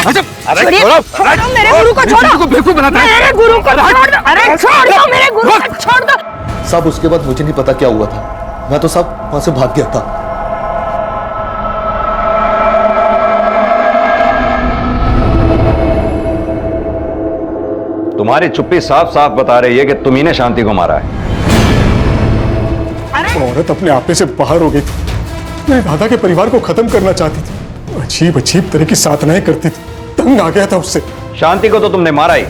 अरे छोड़ो मेरे गुरु को, छोड़ो। को बेवकूफ बनाता है। मेरे गुरु को छोड़ दो। अरे छोड़ दो मेरे गुरु को, छोड़ दो। साहब उसके बाद मुझे नहीं पता क्या हुआ था, मैं तो साहब वहां से भाग गया था। तुम्हारी चुप्पी साफ साफ बता रही है कि तुम ही ने शांति को मारा है। औरत अपने आपे से बाहर हो गई थी, मेरे दादा के परिवार को खत्म करना चाहती थी, अजीब अजीब तरह की साधनाएं करती थी, तंग आ गया था उससे। शांति को तो तुमने मारा ही,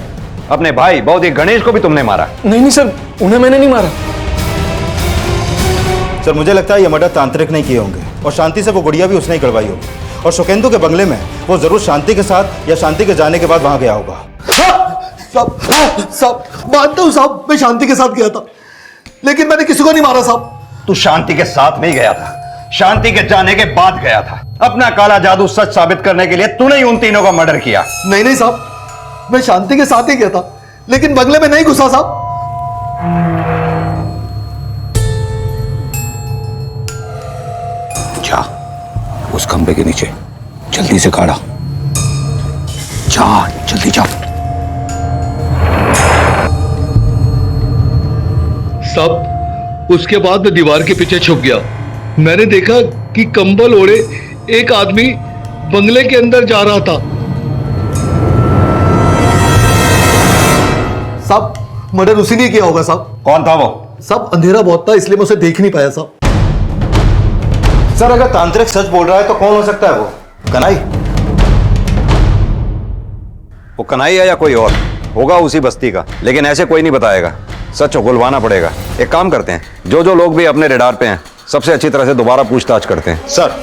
अपने भाई बौद्धिक गणेश को भी तुमने मारा। नहीं सर, उन्हें मैंने नहीं मारा। सर मुझे लगता है ये मर्डर तांत्रिक नहीं किए होंगे और शांति से वो गुड़िया भी उसने ही करवाई होगी, और सुकेंदु के बंगले में वो जरूर शांति के साथ या शांति के जाने के बाद वहां गया होगा। साहब मानता हूं साहब, मैं शांति के साथ गया था, लेकिन मैंने किसी को नहीं मारा साहब। तू शांति के साथ नहीं गया था, शांति के जाने के बाद गया था। अपना काला जादू सच साबित करने के लिए तूने ही उन तीनों का मर्डर किया। नहीं साहब, मैं शांति के साथ ही गया था, लेकिन बंगले में नहीं घुसा साहब। जा उस खंबे के नीचे जल्दी से काढ़ा, जा जल्दी जा। साहब उसके बाद मैं दीवार के पीछे छुप गया। मैंने देखा कि कंबल ओढ़े एक आदमी बंगले के अंदर जा रहा था। साहब मर्डर उसी ने किया होगा साहब। कौन था वो? साहब अंधेरा बहुत था, इसलिए मैं उसे देख नहीं पाया साहब। सर अगर तांत्रिक सच बोल रहा है तो कौन हो सकता है वो? कनाई? वो कनाई है या कोई और होगा उसी बस्ती का, लेकिन ऐसे कोई नहीं बताएगा, सच उगलवाना पड़ेगा। एक काम करते हैं, जो लोग भी अपने रेडार पे हैं सबसे अच्छी तरह से दोबारा पूछताछ करते हैं। सर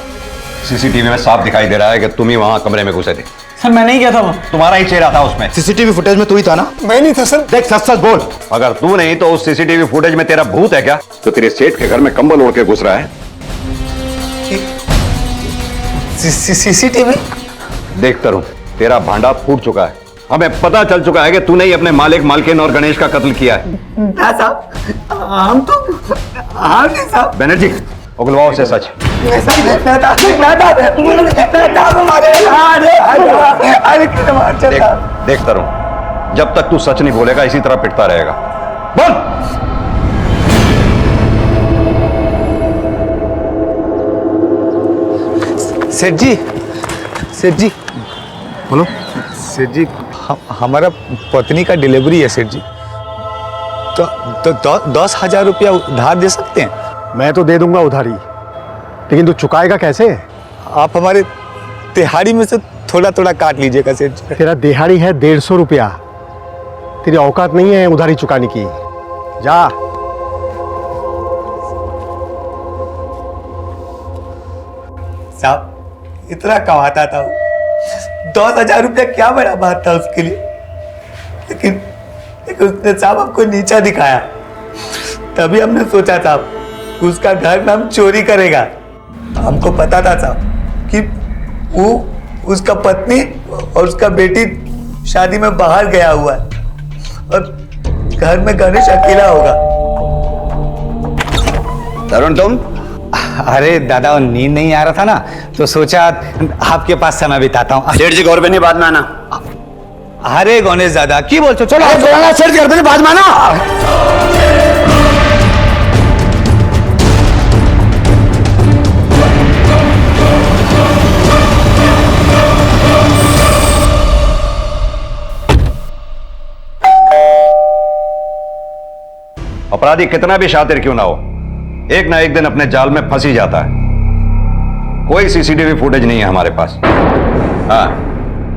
सीसीटीवी में साफ दिखाई दे रहा है कि तुम ही वहां कमरे में घुसे थे। सर मैं नहीं गया था, वो तुम्हारा ही चेहरा था उसमें। सीसीटीवी फुटेज में तू ही था ना? मैं नहीं था सर। देख सच सच बोल। अगर तू नहीं तो उस सीसीटीवी फुटेज में तेरा भूत है क्या, तो तेरे सेठ के घर में कंबल ओढ़ के घुस रहा है? सीसीटीवी? देख तरुण, तेरा भांडा फूट चुका है। हमें पता चल चुका है कि तूने ही अपने मालिक, मालकिन और गणेश का कत्ल किया है। हम तो साहब। बनर्जी उगलवाओ से सच। देख तरुण, जब तक तू सच नहीं बोलेगा इसी तरह पिटता रहेगा। बोल। सेठ जी बोलो। सेठ जी हमारा पत्नी का डिलीवरी है सेठ जी, तो 10,000 रुपया उधार दे सकते हैं? मैं तो दे दूंगा उधारी, लेकिन तू चुकाएगा कैसे? आप हमारे दिहाड़ी में से थोड़ा थोड़ा काट लीजिएगा सेठ जी। तेरा दिहाड़ी है 150 रुपया, तेरी औकात नहीं है उधारी चुकाने की। जा। साहब इतना कमाता था, 10,000 रुपया क्या बड़ा बात था उसके लिए, लेकिन उसने साहब हमको नीचा दिखाया। तभी हमने सोचा साहब उसका घर में हम चोरी करेगा। हमको पता था साहब कि वो उसका पत्नी और उसका बेटी शादी में बाहर गया हुआ है और घर में गणेश अकेला होगा। तरुण तुम? अरे दादा वो नींद नहीं आ रहा था ना, तो सोचा आपके पास समय बिताता हूँ। सेठ जी घर पे नहीं, बाद में आना। अरे गणेश दादा की बोलते हो? चलो सेठ जी घर पे नहीं, बाद में आना। अपराधी कितना भी शातिर क्यों ना हो, एक ना एक दिन अपने जाल में फंस ही जाता है। कोई सीसीटीवी फुटेज नहीं है हमारे पास। हाँ,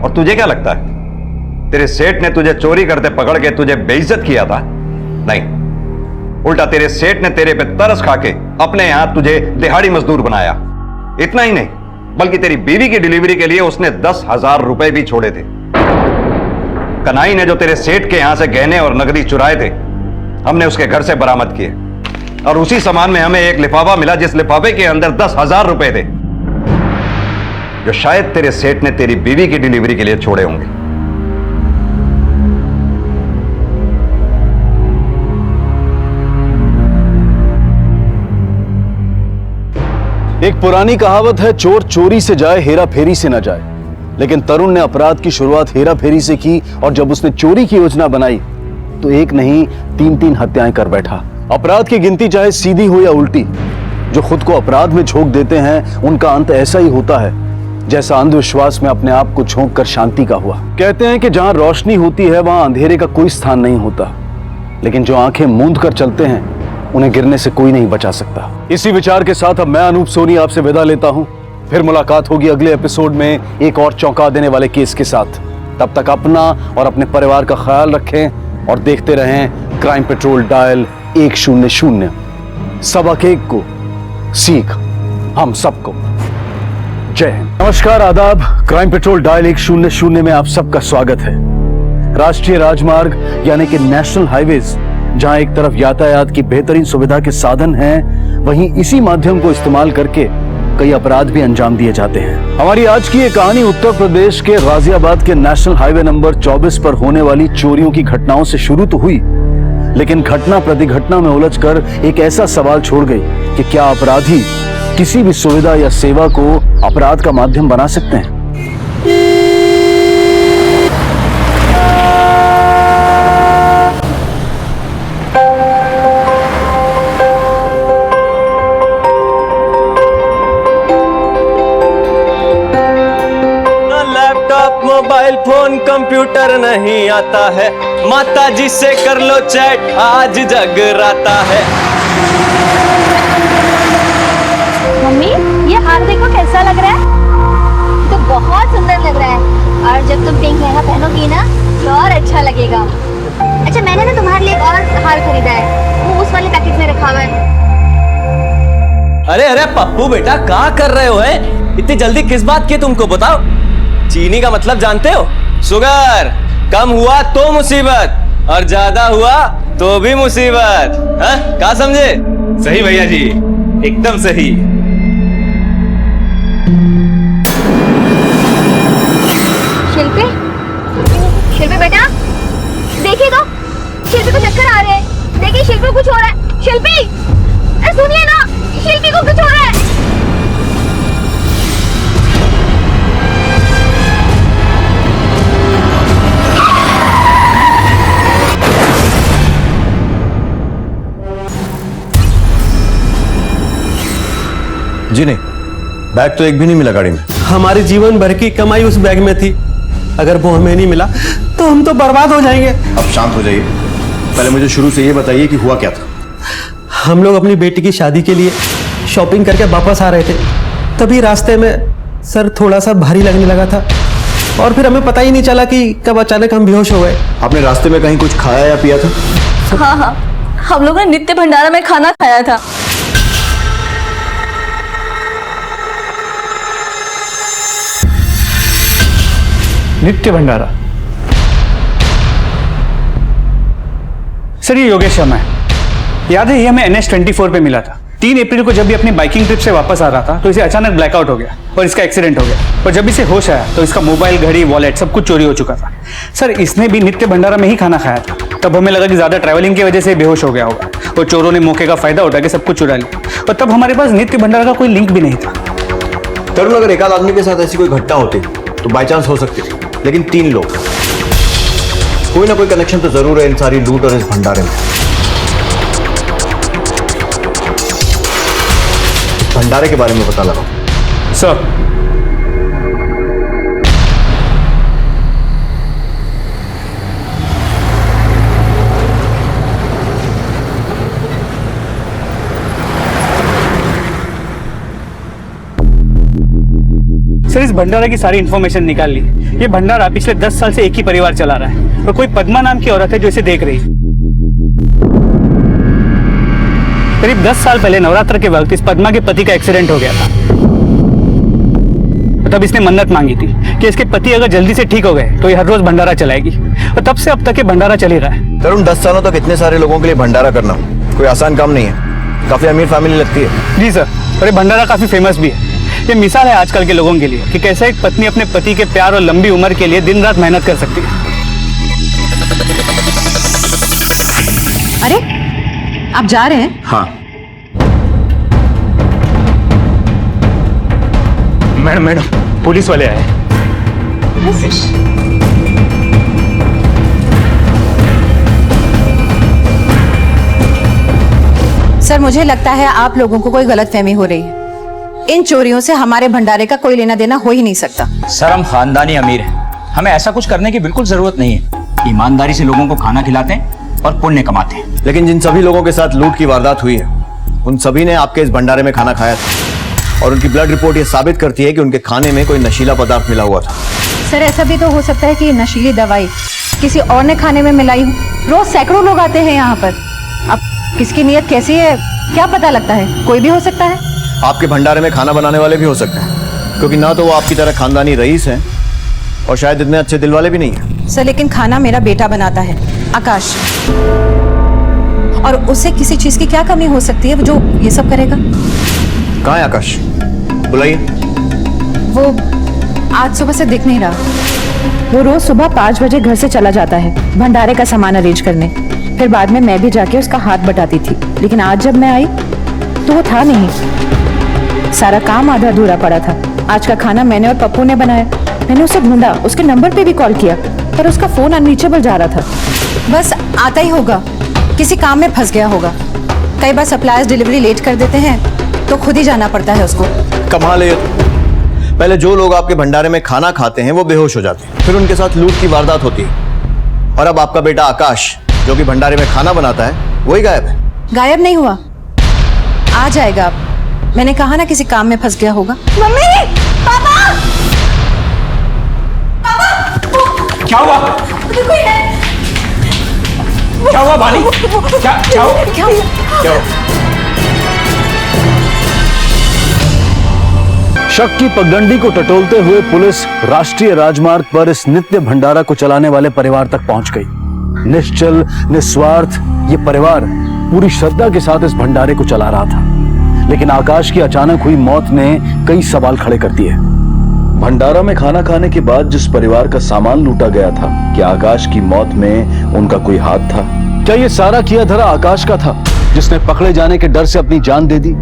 और तुझे क्या लगता है तेरे सेठ ने तुझे चोरी करते पकड़ के तुझे बेइज्जत किया था? नहीं, उल्टा तेरे सेठ ने तेरे पे तरस खा के अपने यहां तुझे दिहाड़ी मजदूर बनाया। इतना ही नहीं, बल्कि तेरी बीवी की डिलीवरी के लिए उसने 10,000 रुपए भी छोड़े थे। कन्हई ने जो तेरे सेठ के यहां से गहने और नकदी चुराए थे, हमने उसके घर से बरामद किए, और उसी सामान में हमें एक लिफाफा मिला जिस लिफाफे के अंदर 10,000 रुपए थे, जो शायद तेरे सेठ ने तेरी बीवी की डिलीवरी के लिए छोड़े होंगे। एक पुरानी कहावत है, चोर चोरी से जाए हेरा फेरी से न जाए। लेकिन तरुण ने अपराध की शुरुआत हेरा फेरी से की, और जब उसने चोरी की योजना बनाई तो एक नहीं 3-3 हत्याएं कर बैठा। अपराध की गिनती चाहे सीधी हो या उल्टी, जो खुद को अपराध में झोंक देते हैं उनका अंत ऐसा ही होता है जैसा अंधविश्वास में अपने आप को झोंक कर शांति का हुआ। कहते हैं कि जहां रोशनी होती है वहां अंधेरे का कोई स्थान नहीं होता, लेकिन जो आंखें मूंद कर चलते हैं उन्हें गिरने से कोई नहीं बचा सकता। इसी विचार के साथ अब मैं अनूप सोनी आपसे विदा लेता हूं। फिर मुलाकात होगी अगले एपिसोड में एक और चौंका देने वाले केस के साथ। तब तक अपना और अपने परिवार का ख्याल रखें और देखते रहें क्राइम पेट्रोल डायल 100। सबक एक को सीख हम सबको। जय हिंद। नमस्कार, आदाब। क्राइम पेट्रोल डायल 100 में आप सबका स्वागत है। राष्ट्रीय राजमार्ग यानी कि नेशनल हाईवेज, जहां एक तरफ यातायात की बेहतरीन सुविधा के साधन हैं, वहीं इसी माध्यम को इस्तेमाल करके कई अपराध भी अंजाम दिए जाते हैं। हमारी आज की ये कहानी उत्तर प्रदेश के गाजियाबाद के नेशनल हाईवे नंबर 24 पर होने वाली चोरियों की घटनाओं से शुरू तो हुई, लेकिन घटना प्रतिघटना में उलझकर एक ऐसा सवाल छोड़ गई कि क्या अपराधी किसी भी सुविधा या सेवा को अपराध का माध्यम बना सकते हैं? मोबाइल फोन कंप्यूटर नहीं आता है, माता जी से कर लो चैट, आज जगराता है। मम्मी, ये हाथ देखो कैसा लग रहा है? तो बहुत सुंदर लग रहा है, और जब तुम पिंक लहंगा पहनोगी ना तो और अच्छा लगेगा। अच्छा, मैंने ना तुम्हारे लिए और हार खरीदा है, वो उस वाले पैकेट में रखा हुआ है। अरे अरे पप्पू बेटा, क्या कर रहे हो? है इतनी जल्दी किस बात की, तुमको बताओ। चीनी का मतलब जानते हो? शुगर। कम हुआ तो मुसीबत, और ज्यादा हुआ तो भी मुसीबत। हाँ, क्या समझे? सही भैया जी, एकदम सही। शिल्पी, शिल्पी बेटा देखिए तो, शिल्पी को चक्कर आ रहे हैं। देखिए शिल्पी को कुछ हो रहा है। शिल्पी, अरे सुनिए ना, शिल्पी को कुछ हो रहा है। जी नहीं, बैग तो एक भी नहीं मिला गाड़ी में। हमारे जीवन भर की कमाई उस बैग में थी, अगर वो हमें नहीं मिला तो हम तो बर्बाद हो जाएंगे। अब शांत हो जाइए, पहले मुझे शुरू से ये बताइए कि हुआ क्या था। हम लोग अपनी बेटी की शादी के लिए शॉपिंग करके वापस आ रहे थे, तभी रास्ते में सर थोड़ा सा भारी लगने लगा था, और फिर हमें पता ही नहीं चला कि कब अचानक हम बेहोश हो गए। आपने रास्ते में कहीं कुछ खाया या पिया था? हाँ हाँ, हम लोगों ने नित्य भंडारा में खाना खाया था। नित्य भंडारा? सर ये योगेश शर्मा है। याद है, ये हमें NH24 पे मिला था। 3 अप्रैल को जब भी अपनी बाइकिंग ट्रिप से वापस आ रहा था तो इसे अचानक ब्लैकआउट हो गया और इसका एक्सीडेंट हो गया। और जब इसे होश आया तो इसका मोबाइल, घड़ी, वॉलेट सब कुछ चोरी हो चुका था। सर इसने भी नित्य भंडारा में ही खाना खाया था। तब हमें लगा कि ज्यादा ट्रैवलिंग की वजह से बेहोश हो गया होगा, और चोरों ने मौके का फायदा उठा के सब कुछ चुरा लिया। और तब हमारे पास नित्य भंडारा का कोई लिंक भी नहीं था। तरुण, अगर एक आध आदमी के साथ ऐसी कोई घटना होती तो बाई चांस हो सकती थी, लेकिन 3 लोग, कोई ना कोई कनेक्शन तो जरूर है इन सारी लूट और इस भंडारे में। भंडारे के बारे में पता लगाओ। सर, इस भंडारा की सारी इंफॉर्मेशन निकाल ली। ये भंडारा पिछले 10 साल से एक ही परिवार चला रहा है और कोई पद्मा नाम की औरत है जो इसे देख रही है। करीब 10 साल पहले नवरात्र के वक्त इस पद्मा के पति का एक्सीडेंट हो गया था। तब इसने मन्नत मांगी थी कि इसके पति अगर जल्दी से ठीक हो गए तो ये हर रोज भंडारा चलाएगी, और तब से अब तक ये भंडारा चल ही रहा है। तरुण, 10 सालों तक इतने सारे लोगों के लिए भंडारा करना कोई आसान काम नहीं है। काफी अमीर फैमिली लगती है। जी सर, और ये भंडारा काफी फेमस भी है। ये मिसाल है आजकल के लोगों के लिए कि कैसे एक पत्नी अपने पति के प्यार और लंबी उम्र के लिए दिन रात मेहनत कर सकती है। अरे, आप जा रहे हैं? हाँ मैडम, पुलिस वाले आए। सर, मुझे लगता है आप लोगों को कोई गलतफहमी हो रही है। इन चोरियों से हमारे भंडारे का कोई लेना देना हो ही नहीं सकता। सर, हम खानदानी अमीर हैं, हमें ऐसा कुछ करने की बिल्कुल जरूरत नहीं है। ईमानदारी से लोगों को खाना खिलाते हैं और पुण्य कमाते हैं। लेकिन जिन सभी लोगों के साथ लूट की वारदात हुई है, उन सभी ने आपके इस भंडारे में खाना खाया था, और उनकी ब्लड रिपोर्ट ये साबित करती है कि उनके खाने में कोई नशीला पदार्थ मिला हुआ था। सर, ऐसा भी तो हो सकता है कि नशीली दवाई किसी और ने खाने में मिलाई हो। रोज सैकड़ों लोग आते हैं यहाँ पर। अब किसकी नीयत कैसी है क्या पता लगता है, कोई भी हो सकता है। आपके भंडारे में खाना बनाने वाले भी हो सकते हैं, क्योंकि ना तो वो आपकी तरह खानदानी रईस हैं और शायद इतने अच्छे दिल वाले भी नहीं हैं। सर, लेकिन खाना मेरा बेटा बनाता है, आकाश, और उसे किसी चीज की क्या कमी हो सकती है जो ये सब करेगा। कहाँ है आकाश? बुलाइए। वो आज सुबह से दिख नहीं रहा। वो रोज सुबह 5 बजे घर से चला जाता है भंडारे का सामान अरेंज करने। फिर बाद में मैं भी जाके उसका हाथ बटाती थी, लेकिन आज जब मैं आई तो वो था नहीं। सारा काम आधा अधूरा पड़ा था। आज का खाना मैंने और पप्पू ने बनाया। मैंने उसे ढूंढा, उसके नंबर पे भी कॉल किया, पर उसका फोन अनरीचेबल जा रहा था। बस आता ही होगा, किसी काम में फंस गया होगा। कई बार सप्लायर्स डिलीवरी लेट कर देते हैं तो खुद ही जाना पड़ता है उसको। कमाल है। पहले जो लोग आपके भंडारे में खाना खाते हैं वो बेहोश हो जाते हैं, फिर उनके साथ लूट की वारदात होती है, और अब आपका बेटा आकाश जो कि भंडारे में खाना बनाता है वही गायब है। गायब नहीं हुआ, आ जाएगा। मैंने कहा ना किसी काम में फंस गया होगा। मम्मी, पापा, पापा, क्या हुआ? कोई है? क्या हुआ बानी? क्या हुआ? शक की पगडंडी को टटोलते हुए पुलिस राष्ट्रीय राजमार्ग पर इस नित्य भंडारा को चलाने वाले परिवार तक पहुंच गई। निश्चल, निस्वार्थ ये परिवार पूरी श्रद्धा के साथ इस भंडारे को चला रहा था, लेकिन आकाश की अचानक हुई मौत ने कई सवाल खड़े कर दिए। भंडारा में खाना खाने के बाद जिस परिवार का सामान लूटा गया था, क्या आकाश की मौत में उनका कोई हाथ था? क्या ये सारा किया धरा आकाश का था, जिसने पकड़े जाने के डर से अपनी जान दे दी?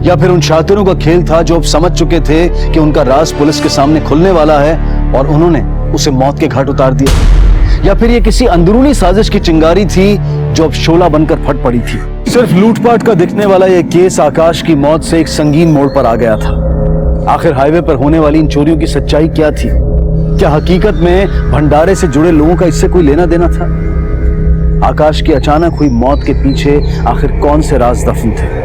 या फिर उन शातिरों का खेल था जो अब समझ चुके थे कि उनका राज पुलिस के सामने खुलने वाला है और उन्होंने उसे मौत के घाट उतार दिया? या फिर ये किसी अंदरूनी साजिश की चिंगारी थी जो अब शोला बनकर फट पड़ी थी? सिर्फ लूटपाट का दिखने वाला यह केस आकाश की मौत से एक संगीन मोड़ पर आ गया था। आखिर हाईवे पर होने वाली इन चोरियों की सच्चाई क्या थी? क्या हकीकत में भंडारे से जुड़े लोगों का इससे कोई लेना देना था? आकाश की अचानक हुई मौत के पीछे आखिर कौन से राज दफन थे?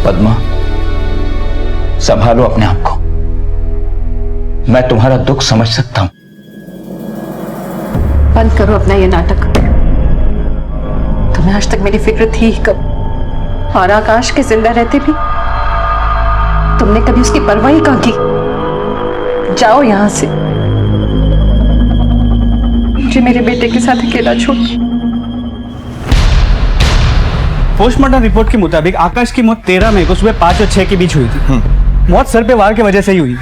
पद्मा, संभालो अपने आप को। मैं तुम्हारा दुख समझ सकता हूं। बंद करो अपना ये नाटक। तुम्हें आज तक मेरी फिक्र थी ही कब? और आकाश के जिंदा रहते भी तुमने कभी उसकी परवाह ही कहाँ की? जाओ यहां से। मुझे मेरे बेटे के साथ अकेला छोड़। पोस्टमार्टम रिपोर्ट के मुताबिक आकाश की मौत 13 मई को सुबह 5 और 6 के बीच हुई थी। मौत सर पे वार की वजह से ही हुई।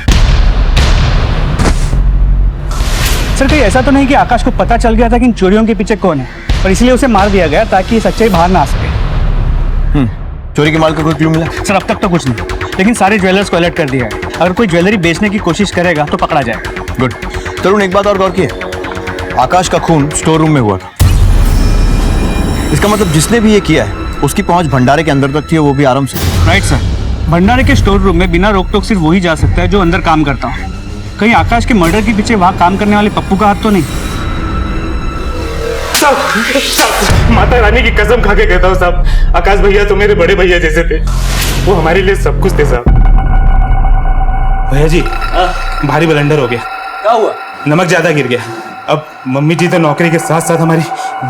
सर कहीं ऐसा तो नहीं कि आकाश को पता चल गया था कि इन चोरियों के पीछे कौन है और इसलिए उसे मार दिया गया ताकि ये सच्चाई बाहर ना आ सके। चोरी के माल का कोई क्लू मिला? सर अब तक तो कुछ नहीं, लेकिन सारे ज्वेलर्स को अलर्ट कर दिया है। अगर कोई ज्वेलरी बेचने की कोशिश करेगा तो पकड़ा जाएगा। गुड। तरुण, एक बात और गौर की, आकाश का खून स्टोर रूम में हुआ था। इसका मतलब जिसने भी ये किया है उसकी पहुंच भंडारे के अंदर तक थी, वो भी आराम से। राइट सर, भंडारे के स्टोर रूम में बिना रोक टोक सिर्फ वही जा सकता है जो अंदर काम करता हो। कहीं आकाश के मर्डर के पीछे वहाँ काम करने वाले पप्पू का हाथ तो नहीं? साहब, माता रानी की कसम खा के कहता हूँ साहब, आकाश भैया तो मेरे बड़े भैया जैसे थे। वो हमारे लिए सब कुछ थे साहब। भैया जी, भारी ब्लंडर हो गया। क्या हुआ? नमक ज्यादा गिर गया। अब मम्मी जी तो नौकरी के साथ साथ हमारी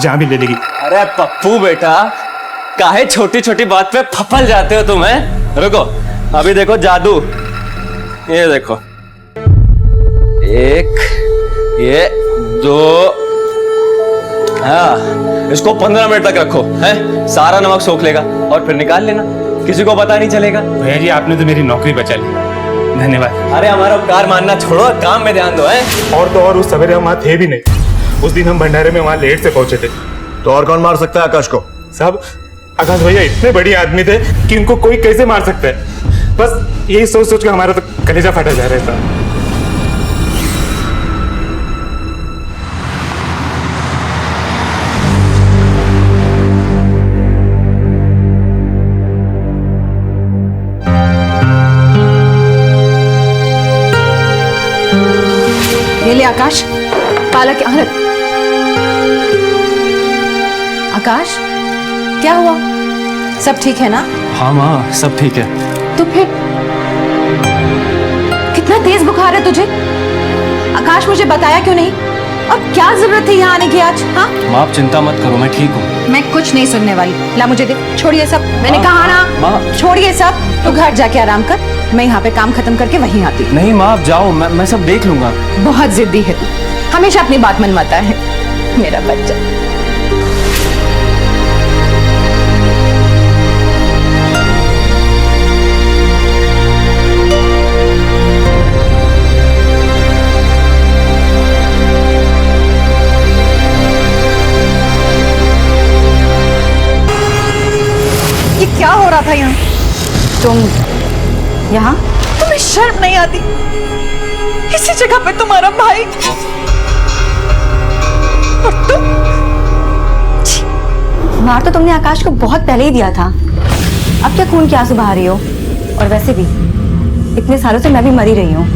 जान भी ले लेगी। अरे पप्पू बेटा, काहे छोटी छोटी बात पे फफल जाते हो तुम? रुको, अभी देखो जादू। ये देखो, एक, ये दो, हाँ, इसको 15 मिनट तक रखो, है? सारा नमक सोख लेगा और फिर निकाल लेना, किसी को पता नहीं चलेगा। भैया जी, आपने तो मेरी नौकरी बचा ली, धन्यवाद। अरे हमारा उपकार मानना छोड़ो, काम में ध्यान दो। है और तो और उस सवेरे हम वहाँ थे भी नहीं। उस दिन हम भंडारे में वहाँ लेट से पहुंचे थे। तो और कौन मार सकता है आकाश को? साहब, आकाश भैया इतने बड़ी आदमी थे कि इनको कोई कैसे मार सकता है। बस यही सोच सोच के हमारा तो कलेजा फटा जा रहा था। ये ले आकाश, पालक। आकाश, क्या हुआ? सब ठीक है ना? हाँ माँ, सब ठीक है। तो फिर कितना तेज बुखार है तुझे? आकाश, मुझे बताया क्यों नहीं? और क्या जरूरत थी यहाँ आने की आज? हाँ माँ, आप चिंता मत करो, मैं ठीक हूँ। मैं कुछ नहीं सुनने वाली। ला मुझे दे। छोड़िए सब, मैंने कहा ना, छोड़िए सब। तू घर जाके आराम कर, मैं यहाँ पे काम खत्म करके वहीं आती हूँ। नहीं माँ, आप जाओ, मैं सब देख लूंगा। बहुत जिद्दी है तू, हमेशा अपनी बात मनवाता है मेरा बच्चा। ये क्या हो रहा था यहाँ? तुम यहाँ? तुम्हें शर्म नहीं आती? इसी जगह पे तुम्हारा भाई और तुम? मार तो तुमने आकाश को बहुत पहले ही दिया था, अब क्या खून के आंसू बहा रही हो? और वैसे भी इतने सालों से मैं भी मरी रही हूँ।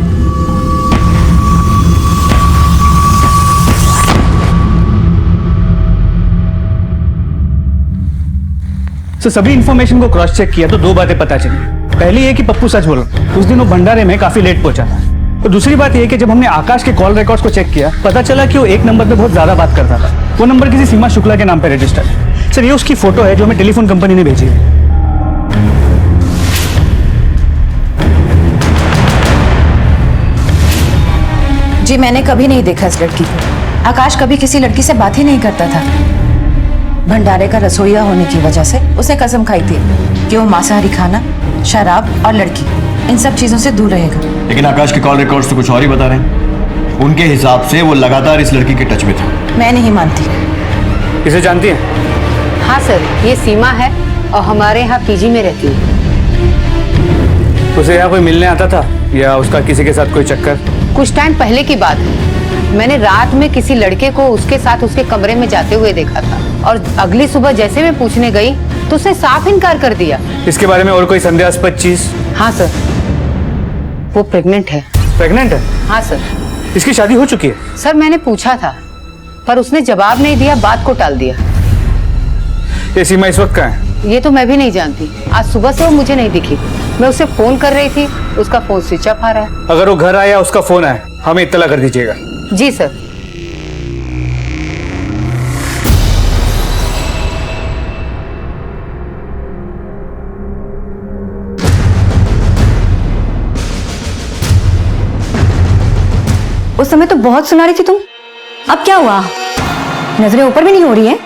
तो सभी इंफॉर्मेशन को क्रॉस चेक किया तो दो बातें पता चली। पहली ये कि पप्पू सच बोल रहा, उस दिन वो भंडारे में काफी लेट पहुंचा था। और दूसरी बात ये कि जब हमने आकाश के कॉल रिकॉर्ड्स को चेक किया, पता चला कि वो एक नंबर पे बहुत ज्यादा बात करता था। वो नंबर किसी सीमा शुक्ला के नाम पे रजिस्टर्ड है। सर, ये उसकी फोटो है जो हमें टेलीफोन कंपनी ने भेजी है। जी, मैंने कभी नहीं देखा इस लड़की को। आकाश कभी किसी लड़की से बात ही नहीं करता था। भंडारे का रसोइया होने की वजह से उसने कसम खाई थी कि वो मांसाहारी खाना, शराब और लड़की, इन सब चीजों से दूर रहेगा। लेकिन आकाश के कॉल रिकॉर्ड्स तो कुछ और ही बता रहे हैं। उनके हिसाब से वो लगातार इस लड़की के टच में था। मैं नहीं मानती। इसे जानती हैं? हाँ सर, ये सीमा है और हमारे यहाँ पीजी में रहती है। उसे यहाँ कोई मिलने आता था या उसका किसी के साथ कोई चक्कर? कुछ टाइम पहले की बात है, मैंने रात में किसी लड़के को उसके साथ उसके कमरे में जाते हुए देखा था और अगली सुबह जैसे मैं पूछने गई तो उसने साफ इनकार कर दिया। इसके बारे में और कोई संदेहास्पद चीज? हाँ सर, वो प्रेग्नेंट है। प्रेग्नेंट है? हाँ सर। इसकी शादी हो चुकी है? सर, मैंने पूछा था पर उसने जवाब नहीं दिया, बात को टाल दिया। ये सीमा इस वक्त कहाँ है? ये तो मैं भी नहीं जानती। आज सुबह से वो मुझे नहीं दिखी। मैं उसे फोन कर रही थी, उसका फोन स्विच ऑफ आ रहा है। अगर वो घर आया, उसका फोन आया, हमें इत्तला कर दीजिएगा। जी सर। उस समय तो बहुत सुना रही थी तुम, अब क्या हुआ? नजरें ऊपर भी नहीं हो रही है।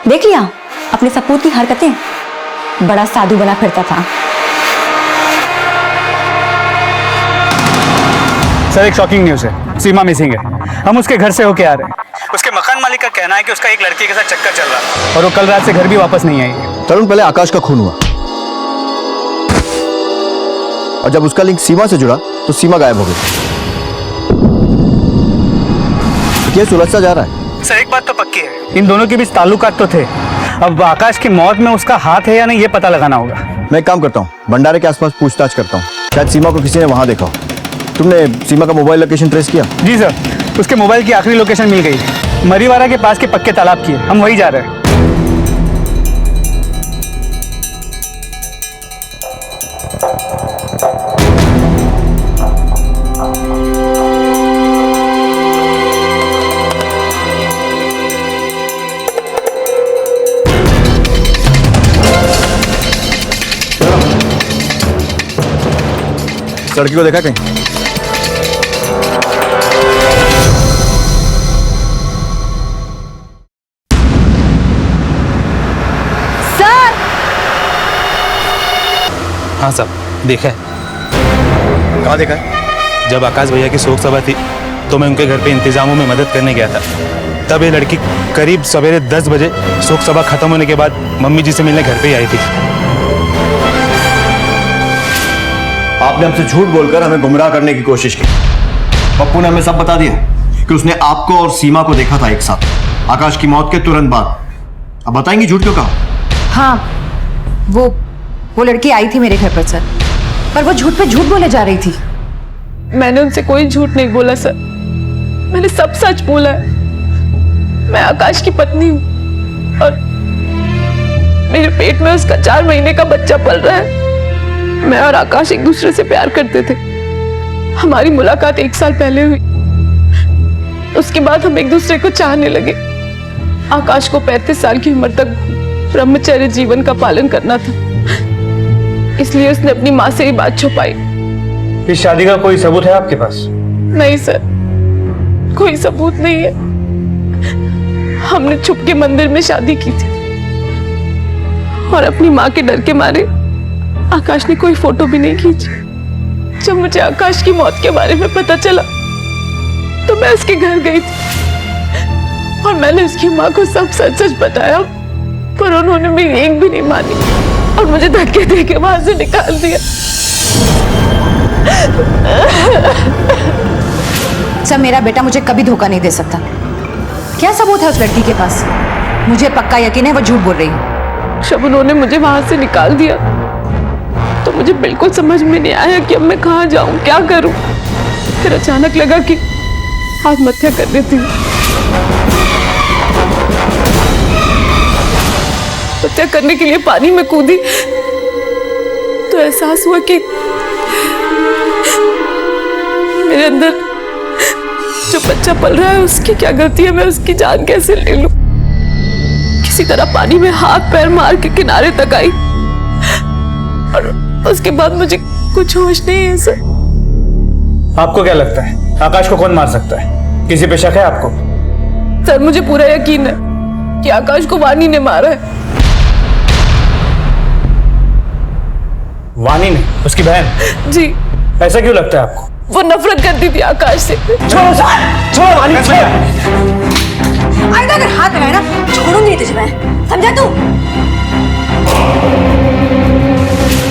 देख लिया अपने सपूत की हरकतें, बड़ा साधु बना फिरता था। सर एक शॉकिंग न्यूज़ है, सीमा मिसिंग है। हम उसके घर से होके आ रहे हैं। उसके मकान मालिक का कहना है कि उसका एक लड़की के साथ चक्कर चल रहा है और वो कल रात से घर भी वापस नहीं आई है। तरुण, पहले आकाश का खून हुआ और जब उसका लिंक सीमा से जुड़ा तो सीमा गायब हो गई। केस उलझता जा रहा है। सर एक बात तो पक्की है, इन दोनों के बीच ताल्लुकात तो थे। अब आकाश की मौत में उसका हाथ है या नहीं ये पता लगाना होगा। मैं एक काम करता हूँ, भंडारे के आसपास पूछताछ करता हूँ, शायद सीमा को किसी ने वहां देखा हो। तुमने सीमा का मोबाइल लोकेशन ट्रेस किया? जी सर, उसके मोबाइल की आखिरी लोकेशन मिल गई, मरीवाड़ा के पास के पक्के तालाब की है। हम वही जा रहे हैं। लड़की को देखा कहीं? सर! हाँ साहब, देखा है। कहाँ देखा है? जब आकाश भैया की शोक सभा थी तो मैं उनके घर पे इंतजामों में मदद करने गया था। तब ये लड़की करीब सवेरे 10 बजे शोक सभा खत्म होने के बाद मम्मी जी से मिलने घर पे ही आई थी। आपने हमसे झूठ बोलकर हमें गुमराह करने की कोशिश की। पप्पू ने हमें सब बता दिया कि उसने आपको और सीमा को देखा था एक साथ आकाश की मौत के तुरंत बाद। अब बताएंगी झूठ क्यों कहा? हाँ, वो लड़की आई थी मेरे घर पर सर, पर वो झूठ पे झूठ बोले जा रही थी। मैंने उनसे कोई झूठ नहीं बोला सर, मैंने सब सच बोला है। मैं आकाश की पत्नी हूँ और मेरे पेट में उसका 4 महीने का बच्चा पल रहा है। मैं और आकाश एक दूसरे से प्यार करते थे। हमारी मुलाकात 1 साल पहले हुई। उसके बाद हम एक दूसरे को चाहने लगे। आकाश को 35 साल की उम्र तक ब्रह्मचर्य जीवन का पालन करना था, इसलिए उसने अपनी माँ से ये बात छुपाई। इस शादी का कोई सबूत है आपके पास? नहीं सर, कोई सबूत नहीं है। हमने छुप के मंदिर में शादी की थी और अपनी माँ के डर के मारे आकाश ने कोई फोटो भी नहीं खींची। जब मुझे आकाश की मौत के बारे में पता चला तो मैं उसके घर गई थी और मैंने उसकी माँ को सब सच सच बताया, पर उन्होंने मेरी एक भी नहीं मानी और मुझे धक्के दे के वहां से निकाल दिया। सर मेरा बेटा मुझे कभी धोखा नहीं दे सकता। क्या सबूत है उस लड़की के पास? मुझे पक्का यकीन है वो झूठ बोल रही है। जब उन्होंने मुझे वहां से निकाल दिया तो मुझे बिल्कुल समझ में नहीं आया कि अब मैं कहाँ जाऊं, क्या करूं। फिर अचानक लगा कि आत्महत्या कर देती हूँ। हत्या करने के लिए पानी में कूदी तो एहसास हुआ कि मेरे अंदर जो बच्चा पल रहा है उसकी क्या गलती है, मैं उसकी जान कैसे ले लूं। किसी तरह पानी में हाथ पैर मार के किनारे तक आई और उसके बाद मुझे कुछ होश नहीं है सर। आपको क्या लगता है आकाश को कौन मार सकता है? किसी पे शक है आपको? सर मुझे पूरा यकीन है कि आकाश को वानी ने मारा है। वानी ने? उसकी बहन? जी। ऐसा क्यों लगता है आपको? वो नफरत करती थी आकाश से। छोड़ो सर, छोड़ो वानी, आइंदा अगर हाथ लगाए ना छोड़ूंगी तुझे मैं, समझा तू?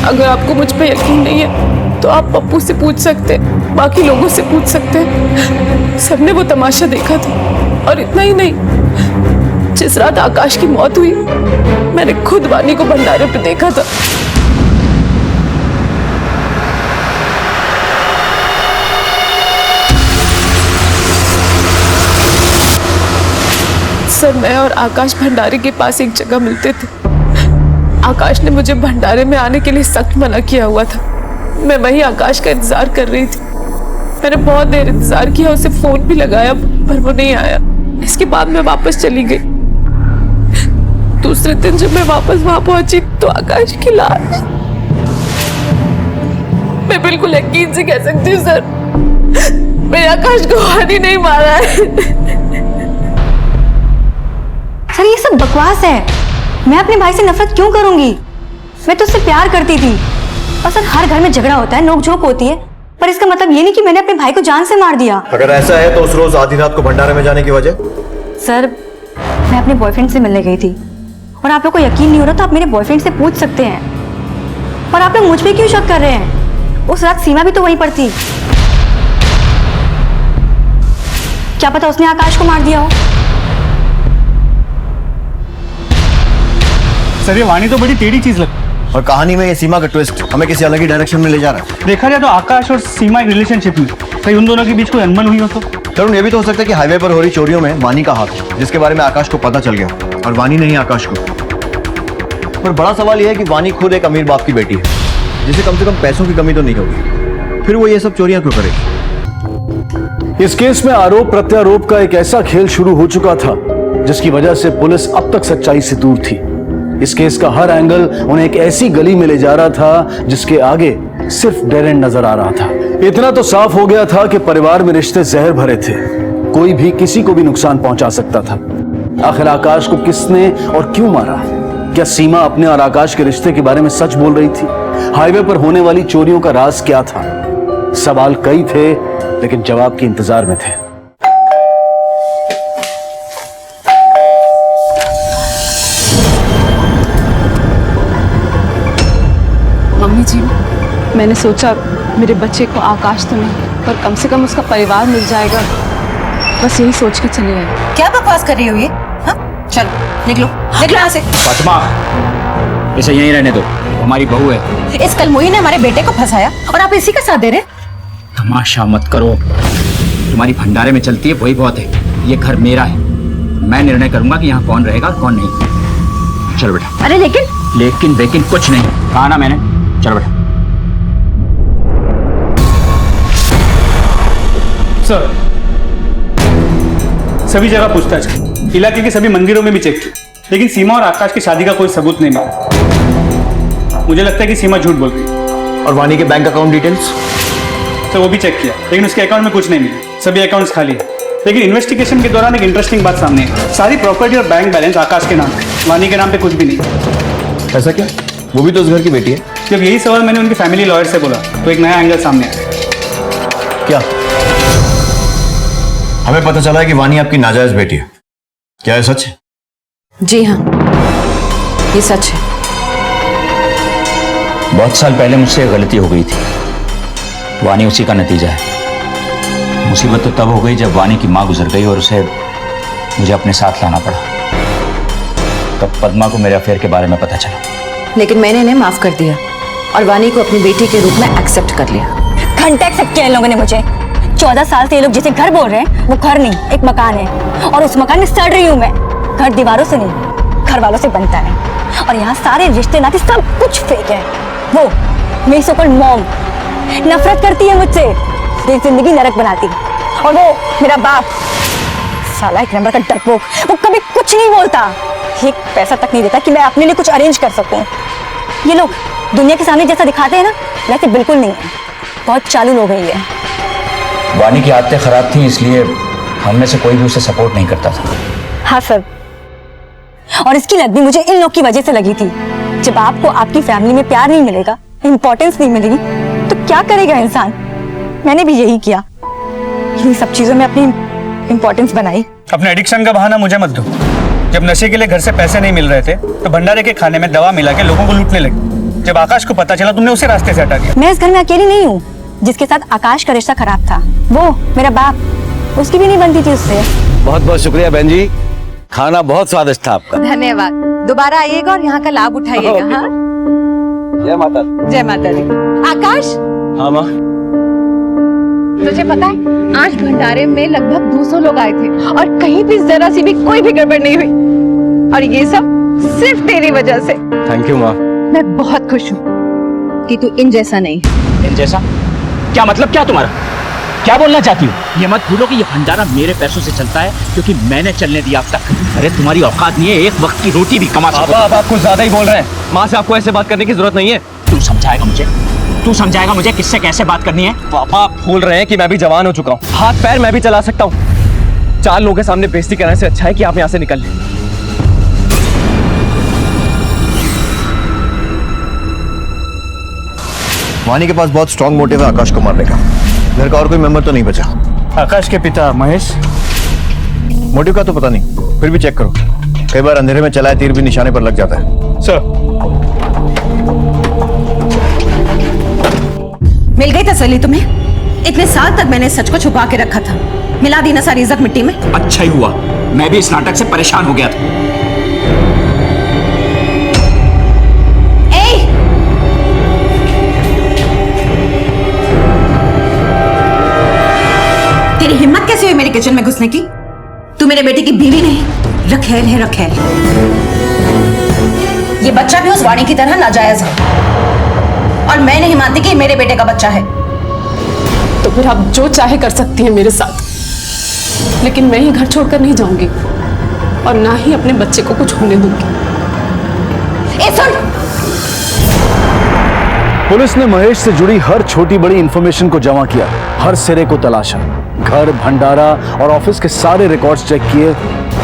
अगर आपको मुझ पे यकीन नहीं है तो आप पप्पू से पूछ सकते, बाकी लोगों से पूछ सकते हैं। सबने वो तमाशा देखा था और इतना ही नहीं, जिस रात आकाश की मौत हुई मैंने खुद वानी को भंडारे पे देखा था। सर मैं और आकाश भंडारे के पास एक जगह मिलते थे। आकाश ने मुझे भंडारे में आने के लिए सख्त मना किया हुआ था। मैं वही आकाश का इंतजार कर रही थी। मैंने बहुत देर इंतजार किया, उसे फोन भी लगाया पर वो नहीं आया। इसके बाद मैं वापस चली गई। दूसरे दिन जब मैं वापस वहां पहुंची तो आकाश की लाश। मैं बिल्कुल यकीन से कह सकती हूँ सर, मेरे आकाश को वानी नहीं मारा है। सर ये सब बकवास है। मैं अपने भाई से नफरत क्यों करूंगी? मैं तो उससे प्यार करती थी। और सर हर घर में झगड़ा होता है, नोक-झोंक होती है, पर इसका मतलब ये नहीं कि मैंने अपने भाई को जान से मार दिया। अगर ऐसा है तो उस रोज आधी रात को भंडारे में जाने की वजह? सर मैं अपने बॉयफ्रेंड से मिलने गई थी और आप लोग को यकीन नहीं हो रहा तो आप मेरे बॉयफ्रेंड से पूछ सकते हैं। और आप लोग मुझ पे क्यों शक कर रहे हैं? उस रात सीमा भी तो वहीं पर थी। क्या पता उसने आकाश को मार दिया हो। सर ये वाणी तो बड़ी टेढ़ी चीज लगती। और कहानी में ये सीमा का ट्विस्ट हमें किसी अलग ही डायरेक्शन में ले जा रहा है। देखा जाए तो आकाश और सीमा एक रिलेशनशिप में, कहीं उन दोनों के बीच कोई अनबन हुई हो तो? तरुण, ये भी तो हो सकता है कि हाईवे पर हो रही चोरियों में वानी का हाथ है, जिसके बारे में आकाश को पता चल गया और वानी नहीं आकाश को। पर बड़ा सवाल यह है कि वानी खुद एक अमीर बाप की बेटी है, जिसे कम से कम पैसों की कमी तो नहीं होगी, फिर वो ये सब चोरियां क्यों करेगी? इस केस में आरोप प्रत्यारोप का एक ऐसा खेल शुरू हो चुका था जिसकी वजह से पुलिस अब तक सच्चाई से दूर थी। इस केस का हर एंगल उन्हें एक ऐसी गली में ले जा रहा था जिसके आगे सिर्फ डेड एंड नजर आ रहा था। इतना तो साफ हो गया था कि परिवार में रिश्ते जहर भरे थे, कोई भी किसी को भी नुकसान पहुंचा सकता था। आखिर आकाश को किसने और क्यों मारा? क्या सीमा अपने और आकाश के रिश्ते के बारे में सच बोल रही थी? हाईवे पर होने वाली चोरियों का राज क्या था? सवाल कई थे लेकिन जवाब के इंतजार में थे। मम्मी जी, मैंने सोचा मेरे बच्चे को आकाश तो नहीं पर कम से कम उसका परिवार मिल जाएगा, बस यही सोच के चले आए। क्या बकवास कर रही हो ये? हाँ चलो निकलो यहाँ से। फातिमा, इसे यहीं रहने दो, हमारी बहू है। इस कलमुही ने हमारे बेटे को फंसाया और आप इसी का साथ दे रहे? तमाशा मत करो, तुम्हारी भंडारे में चलती है वही बहुत है। ये घर मेरा है, मैं निर्णय करूंगा कि यहाँ कौन रहेगा कौन नहीं। चलो बेटा। अरे लेकिन लेकिन कुछ नहीं कहा ना मैंने। चलो बेटा। सर सभी जगह पूछताछ की, इलाके के सभी मंदिरों में भी चेक की, लेकिन सीमा और आकाश की शादी का कोई सबूत नहीं मिला। मुझे लगता है कि सीमा झूठ बोल रही। और वानी के बैंक अकाउंट डिटेल्स? तो वो भी चेक किया, लेकिन उसके अकाउंट में कुछ नहीं मिला, सभी अकाउंट्स खाली है। लेकिन इन्वेस्टिगेशन के दौरान एक इंटरेस्टिंग बात सामने आई, सारी प्रॉपर्टी और बैंक बैलेंस आकाश के नाम है, वानी के नाम पे कुछ भी नहीं। ऐसा क्या? वो भी तो उस घर की बेटी है। जब यही सवाल मैंने उनके फैमिली लॉयर से बोला तो एक नया एंगल सामने आया। क्या? हमें पता चला है कि वानी आपकी नाजायज बेटी है, क्या है सच? जी हाँ, ये सच है। बहुत साल पहले मुझसे गलती हो गई थी, वानी उसी का नतीजा है। मुसीबत तो तब हो गई जब वानी की माँ गुजर गई और उसे मुझे अपने साथ लाना पड़ा। तब पद्मा को मेरे अफेयर के बारे में पता चला, लेकिन मैंने इन्हें माफ कर दिया और वानी को अपनी बेटी के रूप में एक्सेप्ट कर लिया। घंटा एक्सेप्ट किया इन लोगों ने मुझे। 14 साल से ये लोग जिसे घर बोल रहे हैं वो घर नहीं, एक मकान है, और उस मकान में सड़ रही हूँ मैं। घर दीवारों से नहीं, घर वालों से बनता है, और यहाँ सारे रिश्ते नाते सब कुछ फेक है। वो मेरी सो-कॉल्ड मॉम नफरत करती है मुझसे, मेरी जिंदगी नरक बनाती है। और वो मेरा बाप, साला एक नंबर का डरपोक, वो कभी कुछ नहीं बोलता, एक पैसा तक नहीं देता कि मैं अपने लिए कुछ अरेंज कर सकूं। ये लोग दुनिया के सामने जैसा दिखाते हैं ना, वैसे बिल्कुल नहीं है, बहुत चालू हो गई है। वानी की आदतें खराब थी, इसलिए हम में से कोई भी उसे सपोर्ट नहीं करता था। हाँ सर, और इसकी लत भी मुझे इन लोग की वजह से लगी थी। जब आपको आपकी फैमिली में प्यार नहीं मिलेगा, इंपॉर्टेंस नहीं मिलेगी, तो क्या करेगा इंसान? मैंने भी यही किया, इन सब चीजों में अपनी इंपॉर्टेंस बनाई। अपने एडिक्शन का बहाना मुझे मत दो। जब नशे के लिए घर से पैसे नहीं मिल रहे थे तो भंडारे के खाने में दवा मिला के लोगों को लूटने लगे। जब आकाश को पता चला तुमने उसे रास्ते से हटा दिया। मैं इस घर में अकेली नहीं हूँ जिसके साथ आकाश का रिश्ता खराब था। वो मेरा बाप, उसकी भी नहीं बनती थी उससे। बहुत बहुत शुक्रिया बहन जी, खाना बहुत स्वादिष्ट था आपका। धन्यवाद, दोबारा आइएगा और यहाँ का लाभ उठाइएगा। हाँ, जय माता दी। जय माता दी। आकाश, हाँ माँ, तुझे पता है आज भंडारे में लगभग 200 लोग आए थे और कहीं भी जरा सी भी कोई भी गड़बड़ नहीं हुई, और ये सब सिर्फ तेरी वजह से। थैंक यू माँ। मैं बहुत खुश हूँ कि तू इन जैसा नहीं है। इन जैसा? क्या मतलब क्या तुम्हारा? क्या बोलना चाहती हो? ये मत भूलो कि ये भंडारा मेरे पैसों से चलता है, क्योंकि मैंने चलने दिया अब तक। अरे तुम्हारी औकात नहीं है एक वक्त की रोटी भी कमा सको। आप कुछ ज्यादा ही बोल रहे हैं। माँ से आपको ऐसे बात करने की जरूरत नहीं है। तू समझाएगा मुझे? तू समझाएगा मुझे किससे कैसे बात करनी है? पापा आप भूल रहे हैं कि मैं भी जवान हो चुका हूँ, हाथ पैर मैं भी चला सकता हूँ। 4 लोगों के सामने बेइज्जती करने से अच्छा है कि आप यहाँ से निकल लें। वानी के पास बहुत स्ट्रांग मोटिव है आकाश को मारने का। घर का और कोई मेंबर तो नहीं बचा। आकाश के पिता महेश? मोटिव का तो पता नहीं, फिर भी चेक करो। कई बार अंधेरे में चलाए तीर भी निशाने पर लग जाता है। सर। मिल गई तसल्ली तुम्हें? इतने साल तक मैंने सच को छुपा के रखा था, मिला दी ना सारी इज्जत मिट्टी में। अच्छा ही हुआ, मैं भी इस नाटक से परेशान हो गया था। तेरी हिम्मत कैसे हुई मेरे किचन में घुसने की? तू मेरे बेटे की बीवी नहीं, रखेल है रखेल। ये बच्चा भी उस वाणी की तरह नाजायज है और मैं नहीं मानती कि मेरे बेटे का बच्चा है। तो फिर आप जो चाहे कर सकती हैं मेरे साथ, लेकिन मैं ये घर छोड़कर नहीं जाऊंगी और ना ही अपने बच्चे को कुछ होने दूंगी। ए सुन! पुलिस ने महेश से जुड़ी हर छोटी बड़ी इंफॉर्मेशन को जमा किया, हर सिरे को तलाशा, घर, भंडारा और ऑफिस के सारे रिकॉर्ड्स चेक किए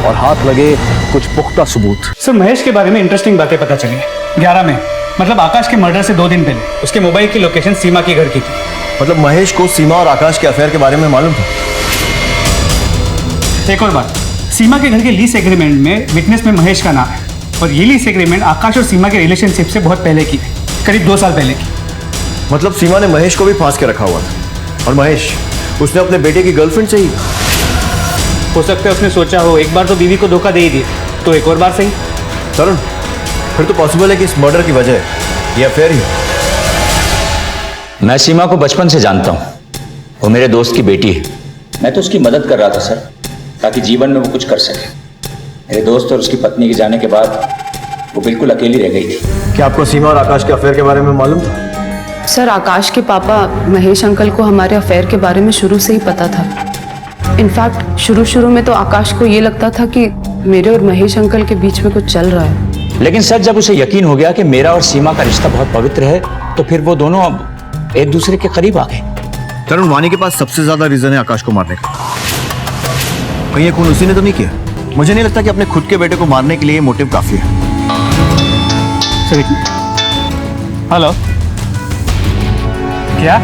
और हाथ लगे कुछ पुख्ता सबूत। सर, महेश के बारे में इंटरेस्टिंग बातें पता चली। 11 में, मतलब आकाश के मर्डर से 2 दिन पहले, उसके मोबाइल की लोकेशन सीमा के घर की थी। मतलब महेश को सीमा और आकाश के अफेयर के बारे में मालूम था। एक और बात, सीमा के घर के लीज एग्रीमेंट में विटनेस में महेश का नाम है और ये लीज एग्रीमेंट आकाश और सीमा के रिलेशनशिप से बहुत पहले की, करीब 2 साल पहले की। मतलब सीमा ने महेश को भी फांस के रखा हुआ था और महेश उसने अपने बेटे की गर्लफ्रेंड से ही। हो सकता है उसने सोचा हो एक बार तो बीवी को धोखा दे ही दिया, तो एक और बार सही। तरुण, फिर तो पॉसिबल है कि इस मर्डर की वजह ये अफेयर ही। मैं सीमा को बचपन से जानता हूं, वो मेरे दोस्त की बेटी है। मैं तो उसकी मदद कर रहा था सर, ताकि जीवन में वो कुछ कर सके। मेरे दोस्त और उसकी पत्नी के जाने के बाद वो बिल्कुल अकेली रह गई थी। क्या आपको सीमा और आकाश के अफेयर के बारे में मालूम था? सर, आकाश के पापा महेश अंकल को हमारे अफेयर के बारे में शुरू से ही पता था। इनफैक्ट शुरू में तो आकाश को ये लगता था कि मेरे और महेश अंकल के बीच में कुछ चल रहा है। लेकिन सर, जब उसे यकीन हो गया कि मेरा और सीमा का रिश्ता बहुत पवित्र है, तो फिर वो दोनों अब एक दूसरे के करीब आ गए। तरुण, वानी के पास सबसे ज्यादा रीजन है आकाश को मारने का। कहीं ये खून उसी ने तो नहीं किया? मुझे नहीं लगता कि अपने खुद के बेटे को मारने के लिए मोटिव काफी है। हेलो, क्या?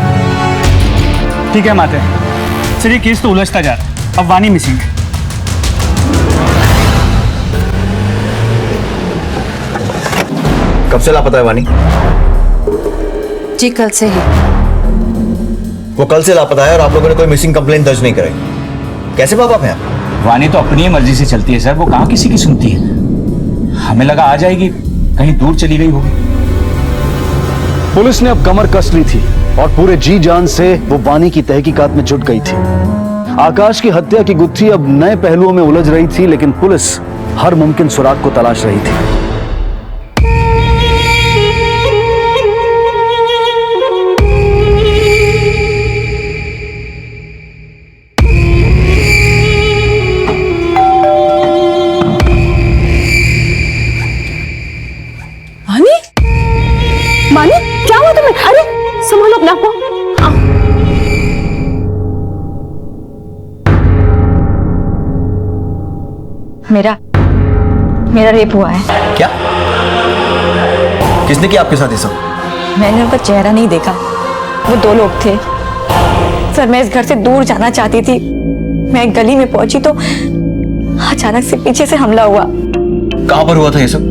ठीक है, हम आते हैं। सर, ये केस तो उलझता जा रहा है, अब वानी मिसिंग है। कब से लापता है वानी? जी, कल से ही। वो कल से लापता है और आप लोगों ने कोई मिसिंग कंप्लेंट दर्ज नहीं कराई। कैसे बाप आप हैं? वानी तो अपनी ही मर्जी से चलती है सर, वो कहाँ किसी की सुनती है। हमें लगा आ जाएगी, कहीं दूर चली गई होगी। पुलिस ने अब कमर कस ली थी और पूरे जी जान से वो वानी की तहकीकात में जुट गई थी। आकाश की हत्या की गुत्थी अब नए पहलुओं में उलझ रही थी, लेकिन पुलिस हर मुमकिन सुराग को तलाश रही थी। मानी, क्या हुआ तुम्हें? अरे संभालो अपने आप को। मेरा रेप हुआ है। क्या? किसने किया आपके साथ ये सब? मैंने उनका चेहरा नहीं देखा, वो 2 लोग थे। सर, मैं इस घर से दूर जाना चाहती थी। मैं एक गली में पहुंची तो अचानक से पीछे से हमला हुआ। कहां पर हुआ था ये सब?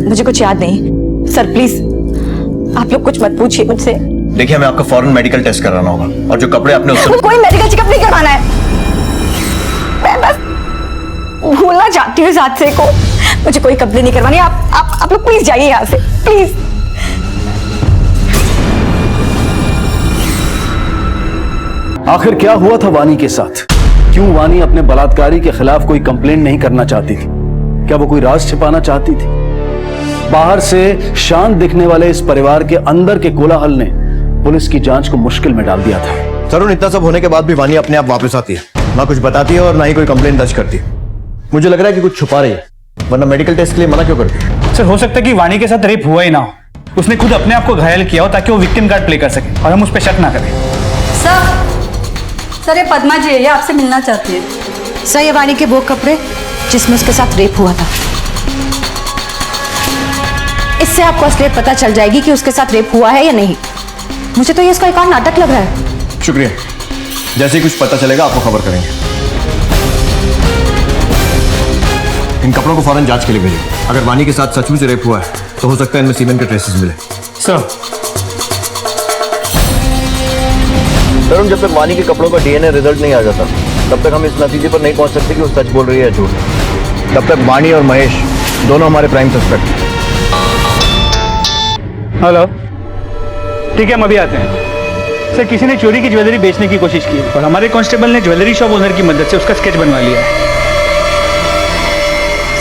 मुझे कुछ याद नहीं। सर प्लीज, आप लोग कुछ मत पूछिए मुझसे। देखिए, हमें आपका फौरन मेडिकल टेस्ट कराना होगा और जो कपड़े आपने उससे... कोई मेडिकल चेकअप नहीं करवाना है। मैं बस भूलना चाहती हूँ इस हादसे को। मुझे कोई कंप्लेन नहीं करवानी। आप लोग प्लीज जाइए यहाँ से, प्लीज। आखिर क्या हुआ था वानी के साथ? क्यों वानी अपने बलात्कारी के खिलाफ कोई कंप्लेंट नहीं करना चाहती थी? क्या वो कोई राज छिपाना चाहती थी? बाहर से शांत दिखने वाले इस परिवार के अंदर के कोलाहल ने पुलिस की जांच को मुश्किल में डाल दिया था। तरुण, इतना सब होने के बाद भी वानी अपने आप वापस आती है, ना कुछ बताती है और ना ही कोई कंप्लेंट दर्ज करती है। मुझे लग रहा है कि कुछ छुपा रही है, वरना मेडिकल टेस्ट के लिए मना क्यों करती है? सर, हो सकता है कि वानी के साथ रेप हुआ ही ना हो, उसने खुद अपने आप को घायल किया हो ताकि वो विक्टिम कार्ड प्ले कर सके और हम उस पर शक ना करें। सर, ये पद्मा जी है, ये आपसे मिलना चाहती है। सर, ये वानी के वो कपड़े जिसमें उसके साथ रेप हुआ था। इससे आपको असलियत पता चल जाएगी कि उसके साथ रेप हुआ है या नहीं। मुझे तो ये इसका एक और नाटक लग रहा है। शुक्रिया, जैसे ही कुछ पता चलेगा आपको खबर करेंगे। इन कपड़ों को फौरन जांच के लिए भेजिए। अगर वानी के साथ सचमुच रेप हुआ है तो हो सकता है इनमें सीमेन के ट्रेसेस मिले। सर तरुण, जब तक वानी के कपड़ों का डीएनए रिजल्ट नहीं आ जाता तब तक हम इस नतीजे पर नहीं पहुंच सकते कि वो सच बोल रही है या झूठ। तब तक वानी और महेश दोनों हमारे प्राइम सस्पेक्ट हैं। हेलो, ठीक है, हम अभी आते हैं। सर, किसी ने चोरी की ज्वेलरी बेचने की कोशिश की और हमारे कांस्टेबल ने ज्वेलरी शॉप ओनर की मदद से उसका स्केच बनवा लिया है।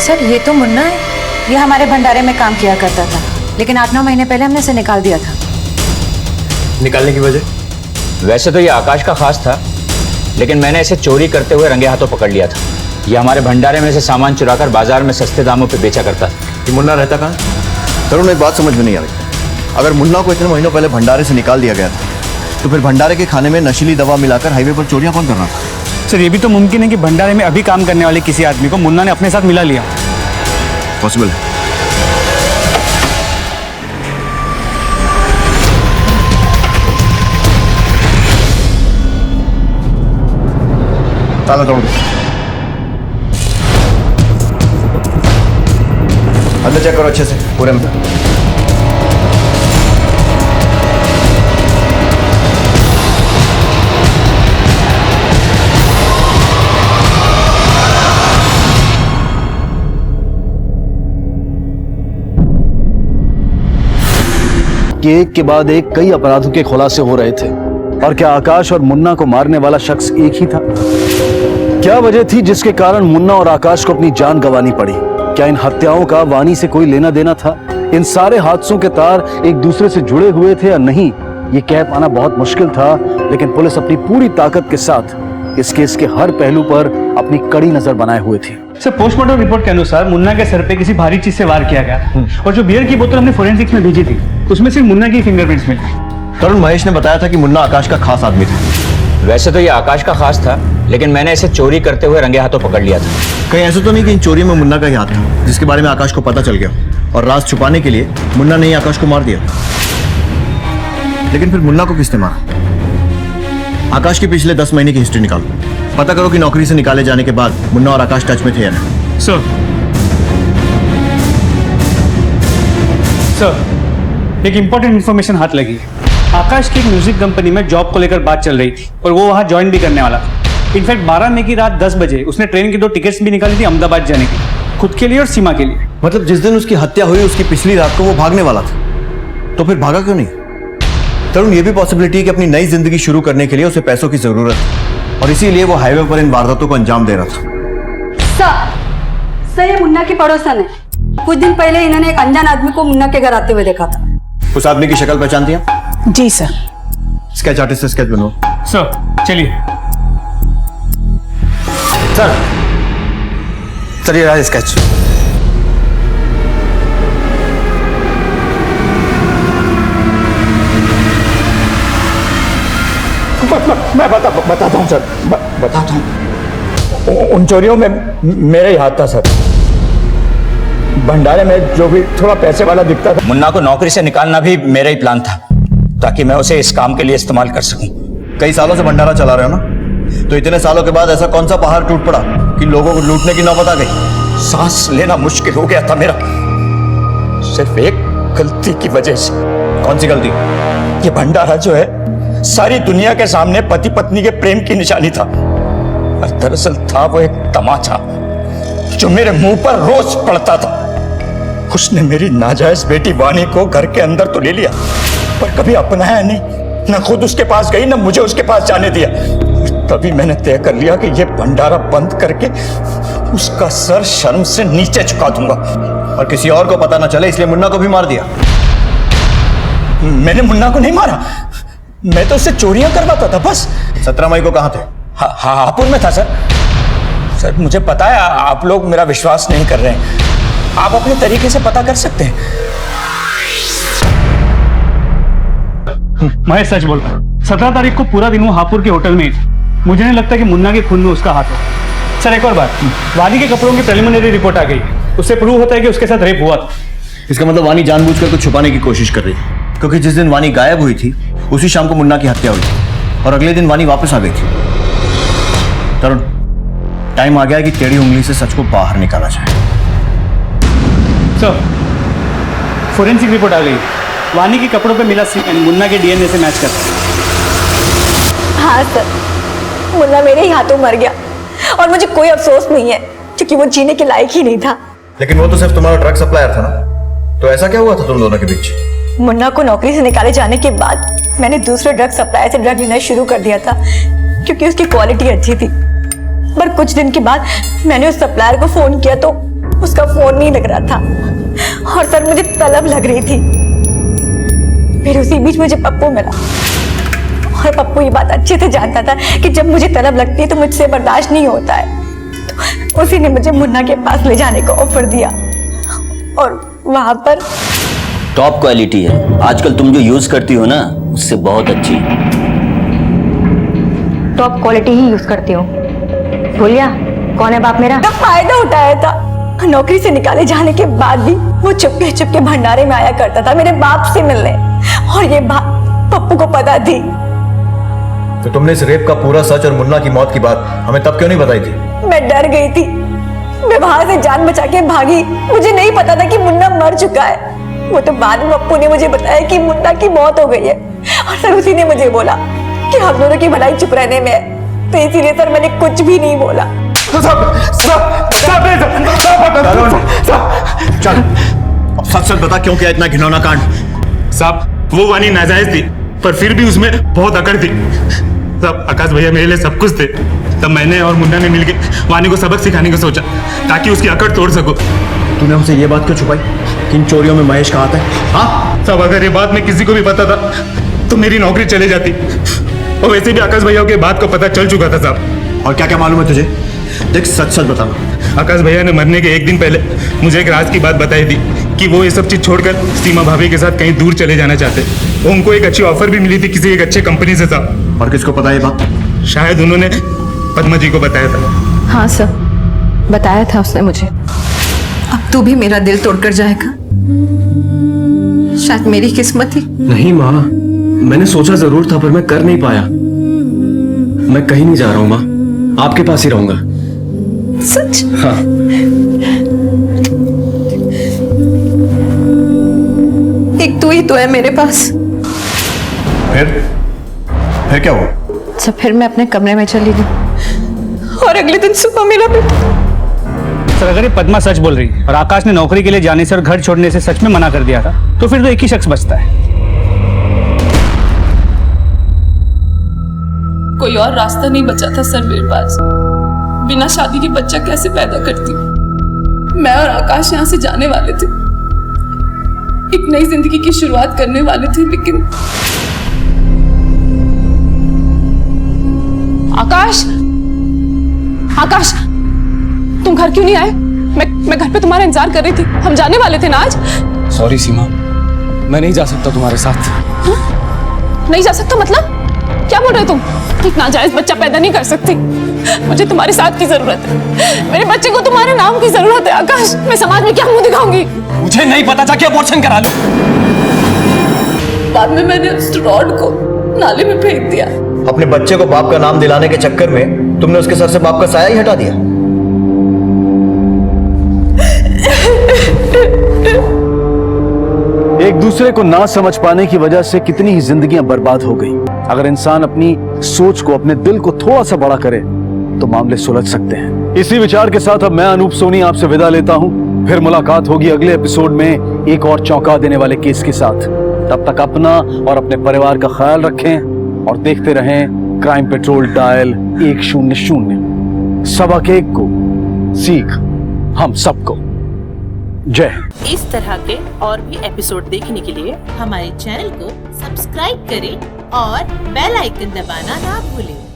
सर, ये तो मुन्ना है। ये हमारे भंडारे में काम किया करता था, लेकिन 8-9 महीने पहले हमने इसे निकाल दिया था। निकालने की वजह? वैसे तो ये आकाश का खास था, लेकिन मैंने इसे चोरी करते हुए रंगे हाथों पकड़ लिया था। ये हमारे भंडारे में से सामान चुराकर बाजार में सस्ते दामों पे बेचा करता था। ये मुन्ना रहता कहाँ? तरुण, एक बात समझ में नहीं आ रही। अगर मुन्ना को इतने महीनों पहले भंडारे से निकाल दिया गया था तो फिर भंडारे के खाने में नशीली दवा मिलाकर हाईवे पर चोरियां कौन कर रहा था? सर, ये भी तो मुमकिन है कि भंडारे में अभी काम करने वाले किसी आदमी को मुन्ना ने अपने साथ मिला लिया। पॉसिबल है। ताला तोड़ दो। अंदर चेक करो अच्छे से, पूरे में। कि एक के बाद एक कई अपराधों के खुलासे हो रहे थे। और क्या आकाश और मुन्ना को मारने वाला शख्स एक ही था? क्या वजह थी जिसके कारण मुन्ना और आकाश को अपनी जान गंवानी पड़ी? क्या इन हत्याओं का वानी से कोई लेना देना था? इन सारे हादसों के तार एक दूसरे से जुड़े हुए थे या नहीं, ये कह पाना बहुत मुश्किल था। लेकिन पुलिस अपनी पूरी ताकत के साथ इस केस के हर पहलू पर अपनी कड़ी नजर बनाए हुए थी। सर, पोस्टमार्टम रिपोर्ट के अनुसार मुन्ना के सर पे किसी भारी चीज से वार किया गया था और जो बियर की बोतल हमने फोरेंसिक्स में भेजी थी उसमें सिर्फ मुन्ना की फिंगरप्रिंट्स मिली। तरुण, महेश ने बताया था कि मुन्ना आकाश का खास आदमी था। वैसे तो ये आकाश का खास था, लेकिन मैंने इसे चोरी करते हुए रंगे हाथों पकड़ लिया था। कहीं ऐसा तो नहीं कि इन चोरी में मुन्ना का ही हाथ था, जिसके बारे में आकाश को पता चल गया और राज छुपाने के लिए मुन्ना ने ही आकाश को मार दिया। लेकिन फिर मुन्ना को किसने मारा? आकाश की पिछले 10 महीने की हिस्ट्री निकालो। पता करो कि नौकरी से निकाले जाने के बाद मुन्ना और आकाश टच में थे या नहीं। सर, एक इंपॉर्टेंट इंफॉर्मेशन हाथ लगी है। आकाश की एक म्यूजिक कंपनी में जॉब को लेकर बात चल रही थी और वो वहां ज्वाइन भी करने वाला था। इनफैक्ट 12 मई की रात 10 बजे उसने ट्रेन की 2 टिकट्स भी निकाली थी अहमदाबाद जाने की, खुद के लिए और सीमा के लिए। मतलब जिस दिन उसकी हत्या हुई उसकी पिछली रात को वो भागने वाला था, तो फिर भागा क्यों नहीं? तरुण, ये भी पॉसिबिलिटी है कि अपनी नई जिंदगी शुरू करने के लिए उसे पैसों की जरूरत है और इसीलिए वो हाईवे पर इन वारदातों को अंजाम दे रहा था। सर, ये मुन्ना की पड़ोसन है। कुछ दिन पहले इन्होंने एक अनजान आदमी को मुन्ना के घर आते हुए देखा था। उस आदमी की शक्ल पहचानती हैं? जी सर। स्केच आर्टिस्ट से स्केच बनवाओ। सर, चलिए। सर, ये रहा स्केच। मैं बताता हूँ सर, बताता हूँ। उन चोरियों में मेरा ही हाथ था सर। भंडारे में जो भी थोड़ा पैसे वाला दिखता था। मुन्ना को नौकरी से निकालना भी मेरा ही प्लान था, ताकि मैं उसे इस काम के लिए इस्तेमाल कर सकूं। कई सालों से भंडारा चला रहे हो ना, तो इतने सालों के बाद ऐसा कौन सा पहाड़ टूट पड़ा कि लोगों को लूटने की नौबत आ गई? सांस लेना मुश्किल हो गया था मेरा, सिर्फ एक गलती की वजह से। कौन सी गलती? ये भंडारा जो है सारी दुनिया के सामने पति पत्नी के प्रेम की निशानी था, और दरअसल था वो एक तमाचा जो मेरे मुंह पर रोज पड़ता था। उसने मेरी नाजायज बेटी वानी को घर के अंदर तो ले लिया, पर कभी अपनाया नहीं, न खुद उसके पास गई, न मुझे उसके पास जाने दिया। तभी मैंने तय कर लिया कि ये भंडारा बंद करके उसका सर शर्म से नीचे झुका दूंगा। और किसी और को पता न चले इसलिए मुन्ना को भी मार दिया? मैंने मुन्ना को नहीं मारा, मैं तो उससे चोरियां करवाता था बस। 17 मई को कहां थे? हापुड़ में था सर, मुझे पता है आप लोग मेरा विश्वास नहीं कर रहे हैं, आप अपने तरीके से पता कर सकते हैं। मैं सच बोल रहा हूँ। 17 तारीख को पूरा दिन वो हापुड़ के होटल में ही था। मुझे नहीं लगता कि मुन्ना के खून में उसका हाथ है। सर, एक और बात, वानी के कपड़ों की प्रिलिमिनरी रिपोर्ट आ गई, उससे प्रूव होता है कि उसके साथ रेप हुआ था। इसका मतलब वानी जानबूझकर कुछ छुपाने की कोशिश कर रही है, क्योंकि जिस दिन वानी गायब हुई थी उसी शाम को मुन्ना की हत्या हुई थी और अगले दिन वानी वापस आ गई थी। तरुण, टाइम आ गया है कि टेढ़ी उंगली से सच को बाहर निकाला जाए। सर, फोरेंसिक रिपोर्ट आ गई। वानी के कपड़ों पे मिला सीमेंट मुन्ना के डीएनए से मैच करता है। हाँ सर, मुन्ना मेरे ही हाथों मर गया और मुझे कोई अफसोस नहीं है, क्योंकि वो जीने के लायक ही नहीं था। लेकिन वो तो सिर्फ तुम्हारा ड्रग सप्लायर था ना, तो ऐसा क्या हुआ था तुम दोनों के बीच? मुन्ना को नौकरी से निकाले जाने के बाद मैंने दूसरे ड्रग सप्लायर से ड्रग लेना शुरू कर दिया था, क्योंकि उसकी क्वालिटी अच्छी थी। पर कुछ दिन के बाद मैंने उस सप्लायर को फोन किया तो उसका फोन नहीं लग रहा था और सर मुझे तलब लग रही थी। फिर उसी बीच मुझे पप्पू मिला और पप्पू ये बात अच्छे से जानता था कि जब मुझे तलब लगती है तो मुझसे बर्दाश्त नहीं होता है। तो उसी ने मुझे मुन्ना के पास ले जाने का ऑफर दिया और वहां पर टॉप क्वालिटी है, आजकल तुम जो यूज करती हो ना उससे बहुत अच्छी। टॉप क्वालिटी ही यूज करती हूँ। बोलिया, कौन है बाप मेरा? फायदा उठाया था। नौकरी से निकाले जाने के बाद भी वो चुपके चुपके भंडारे में आया करता था मेरे बाप से मिलने, और ये बात पप्पू को पता थी। तो तुमने इस रेप का पूरा सच और मुन्ना की मौत की बात हमें तब क्यों नहीं बताई थी? मैं डर गई थी, मैं वहां से जान बचा के भागी। मुझे नहीं पता था कि मुन्ना मर चुका है। वो तो बाद में पप्पू ने मुझे बताया कि मुन्ना की मौत हो गई है, और सर उसी ने मुझे बोला कि हम दोनों की भलाई चुप रहने में है, तो इसीलिए सर मैंने कुछ भी नहीं बोला। चल, अब सच सच बता, क्यों किया इतना घिनौना कांड? साहब, वो वानी नाजायज थी, पर फिर भी उसमें बहुत अकड़ थी। साहब, आकाश भैया मेरे लिए सब कुछ थे। तब मैंने और मुन्ना ने मिलकर वानी को सबक सिखाने का सोचा, ताकि उसकी अकड़ तोड़ सको। तूने हमसे ये बात क्यों छुपाई कि इन चोरियों में महेश का हाथ है? हाँ साहब, अगर ये बात मैं किसी को भी पता था तो मेरी नौकरी चले जाती, और वैसे भी आकाश भैया के बात को पता चल चुका था साहब। और क्या क्या मालूम है तुझे? देख, सच सच बताना। आकाश भैया ने मरने के एक दिन पहले मुझे एक राज की बात बताई थी कि वो ये सब चीज छोड़कर सीमा भाभी के साथ कहीं दूर चले जाना चाहते। उनको एक अच्छी ऑफर भी मिली थी किसी एक अच्छे कंपनी से साहब। और किसको पता ये बात? शायद उन्होंने पद्मा जी को बताया था। हाँ सर, बताया था उसने मुझे। अब तू भी मेरा दिल तोड़कर जाएगा? शायद मेरी किस्मत ही। नहीं माँ, मैंने सोचा जरूर था, पर मैं कर नहीं पाया। मैं कहीं नहीं जा रहा हूँ माँ, आपके पास ही रहूंगा। सच? हाँ। एक तू ही तो है मेरे पास। फिर क्या हुआ? अच्छा, फिर मैं अपने कमरे में चली गई और अगले दिन सुबह मेरा बेटा। सर, अगर ये पद्मा सच बोल रही है और आकाश ने नौकरी के लिए जाने से और घर छोड़ने से सच में मना कर दिया था, तो फिर तो एक ही शख्स बचता है। कोई और रास्ता नहीं बचा था सर मेरे पास। बिना शादी के बच्चा कैसे पैदा करती? मैं और आकाश यहाँ से जाने वाले थे, एक नई जिंदगी की शुरुआत करने वाले थे, लेकिन आकाश, आकाश, तुम घर क्यों नहीं आए? मैं घर पे तुम्हारा इंतजार कर रही थी। हम जाने वाले थे ना आज। सॉरी सीमा, मैं नहीं जा सकता तुम्हारे साथ। नहीं जा सकता मतलब? क्या बोल रहे तुम? एक नाजायज बच्चा पैदा नहीं कर सकती। मुझे तुम्हारे साथ की जरूरत है। मेरे बच्चे को तुम्हारे नाम की जरूरत है आकाश। मैं समाज में क्या मुंह दिखाऊंगी? मुझे नहीं पता था कि अबॉर्शन करा लो। बाद में मैंने उस रॉड को नाले में फेंक दिया। अपने बच्चे को बाप का नाम दिलाने के चक्कर में तुमने उसके सर से बाप का साया ही हटा दिया। एक दूसरे को ना समझ पाने की वजह से कितनी ही जिंदगियां बर्बाद हो गई। अगर इंसान अपनी सोच को, अपने दिल को थोड़ा सा बड़ा करे तो मामले सुलझ सकते हैं। इसी विचार के साथ अब मैं अनूप सोनी आपसे विदा लेता हूं। फिर मुलाकात होगी अगले एपिसोड में एक और चौंका देने वाले केस के साथ। तब तक अपना और अपने परिवार का ख्याल रखें और देखते रहें क्राइम पेट्रोल डायल 100। सबक एक को, सीख हम सबको। जय हिंद। इस तरह के और भी एपिसोड देखने के लिए हमारे चैनल को सब्सक्राइब करें और बेल आइकन दबाना ना भूलें।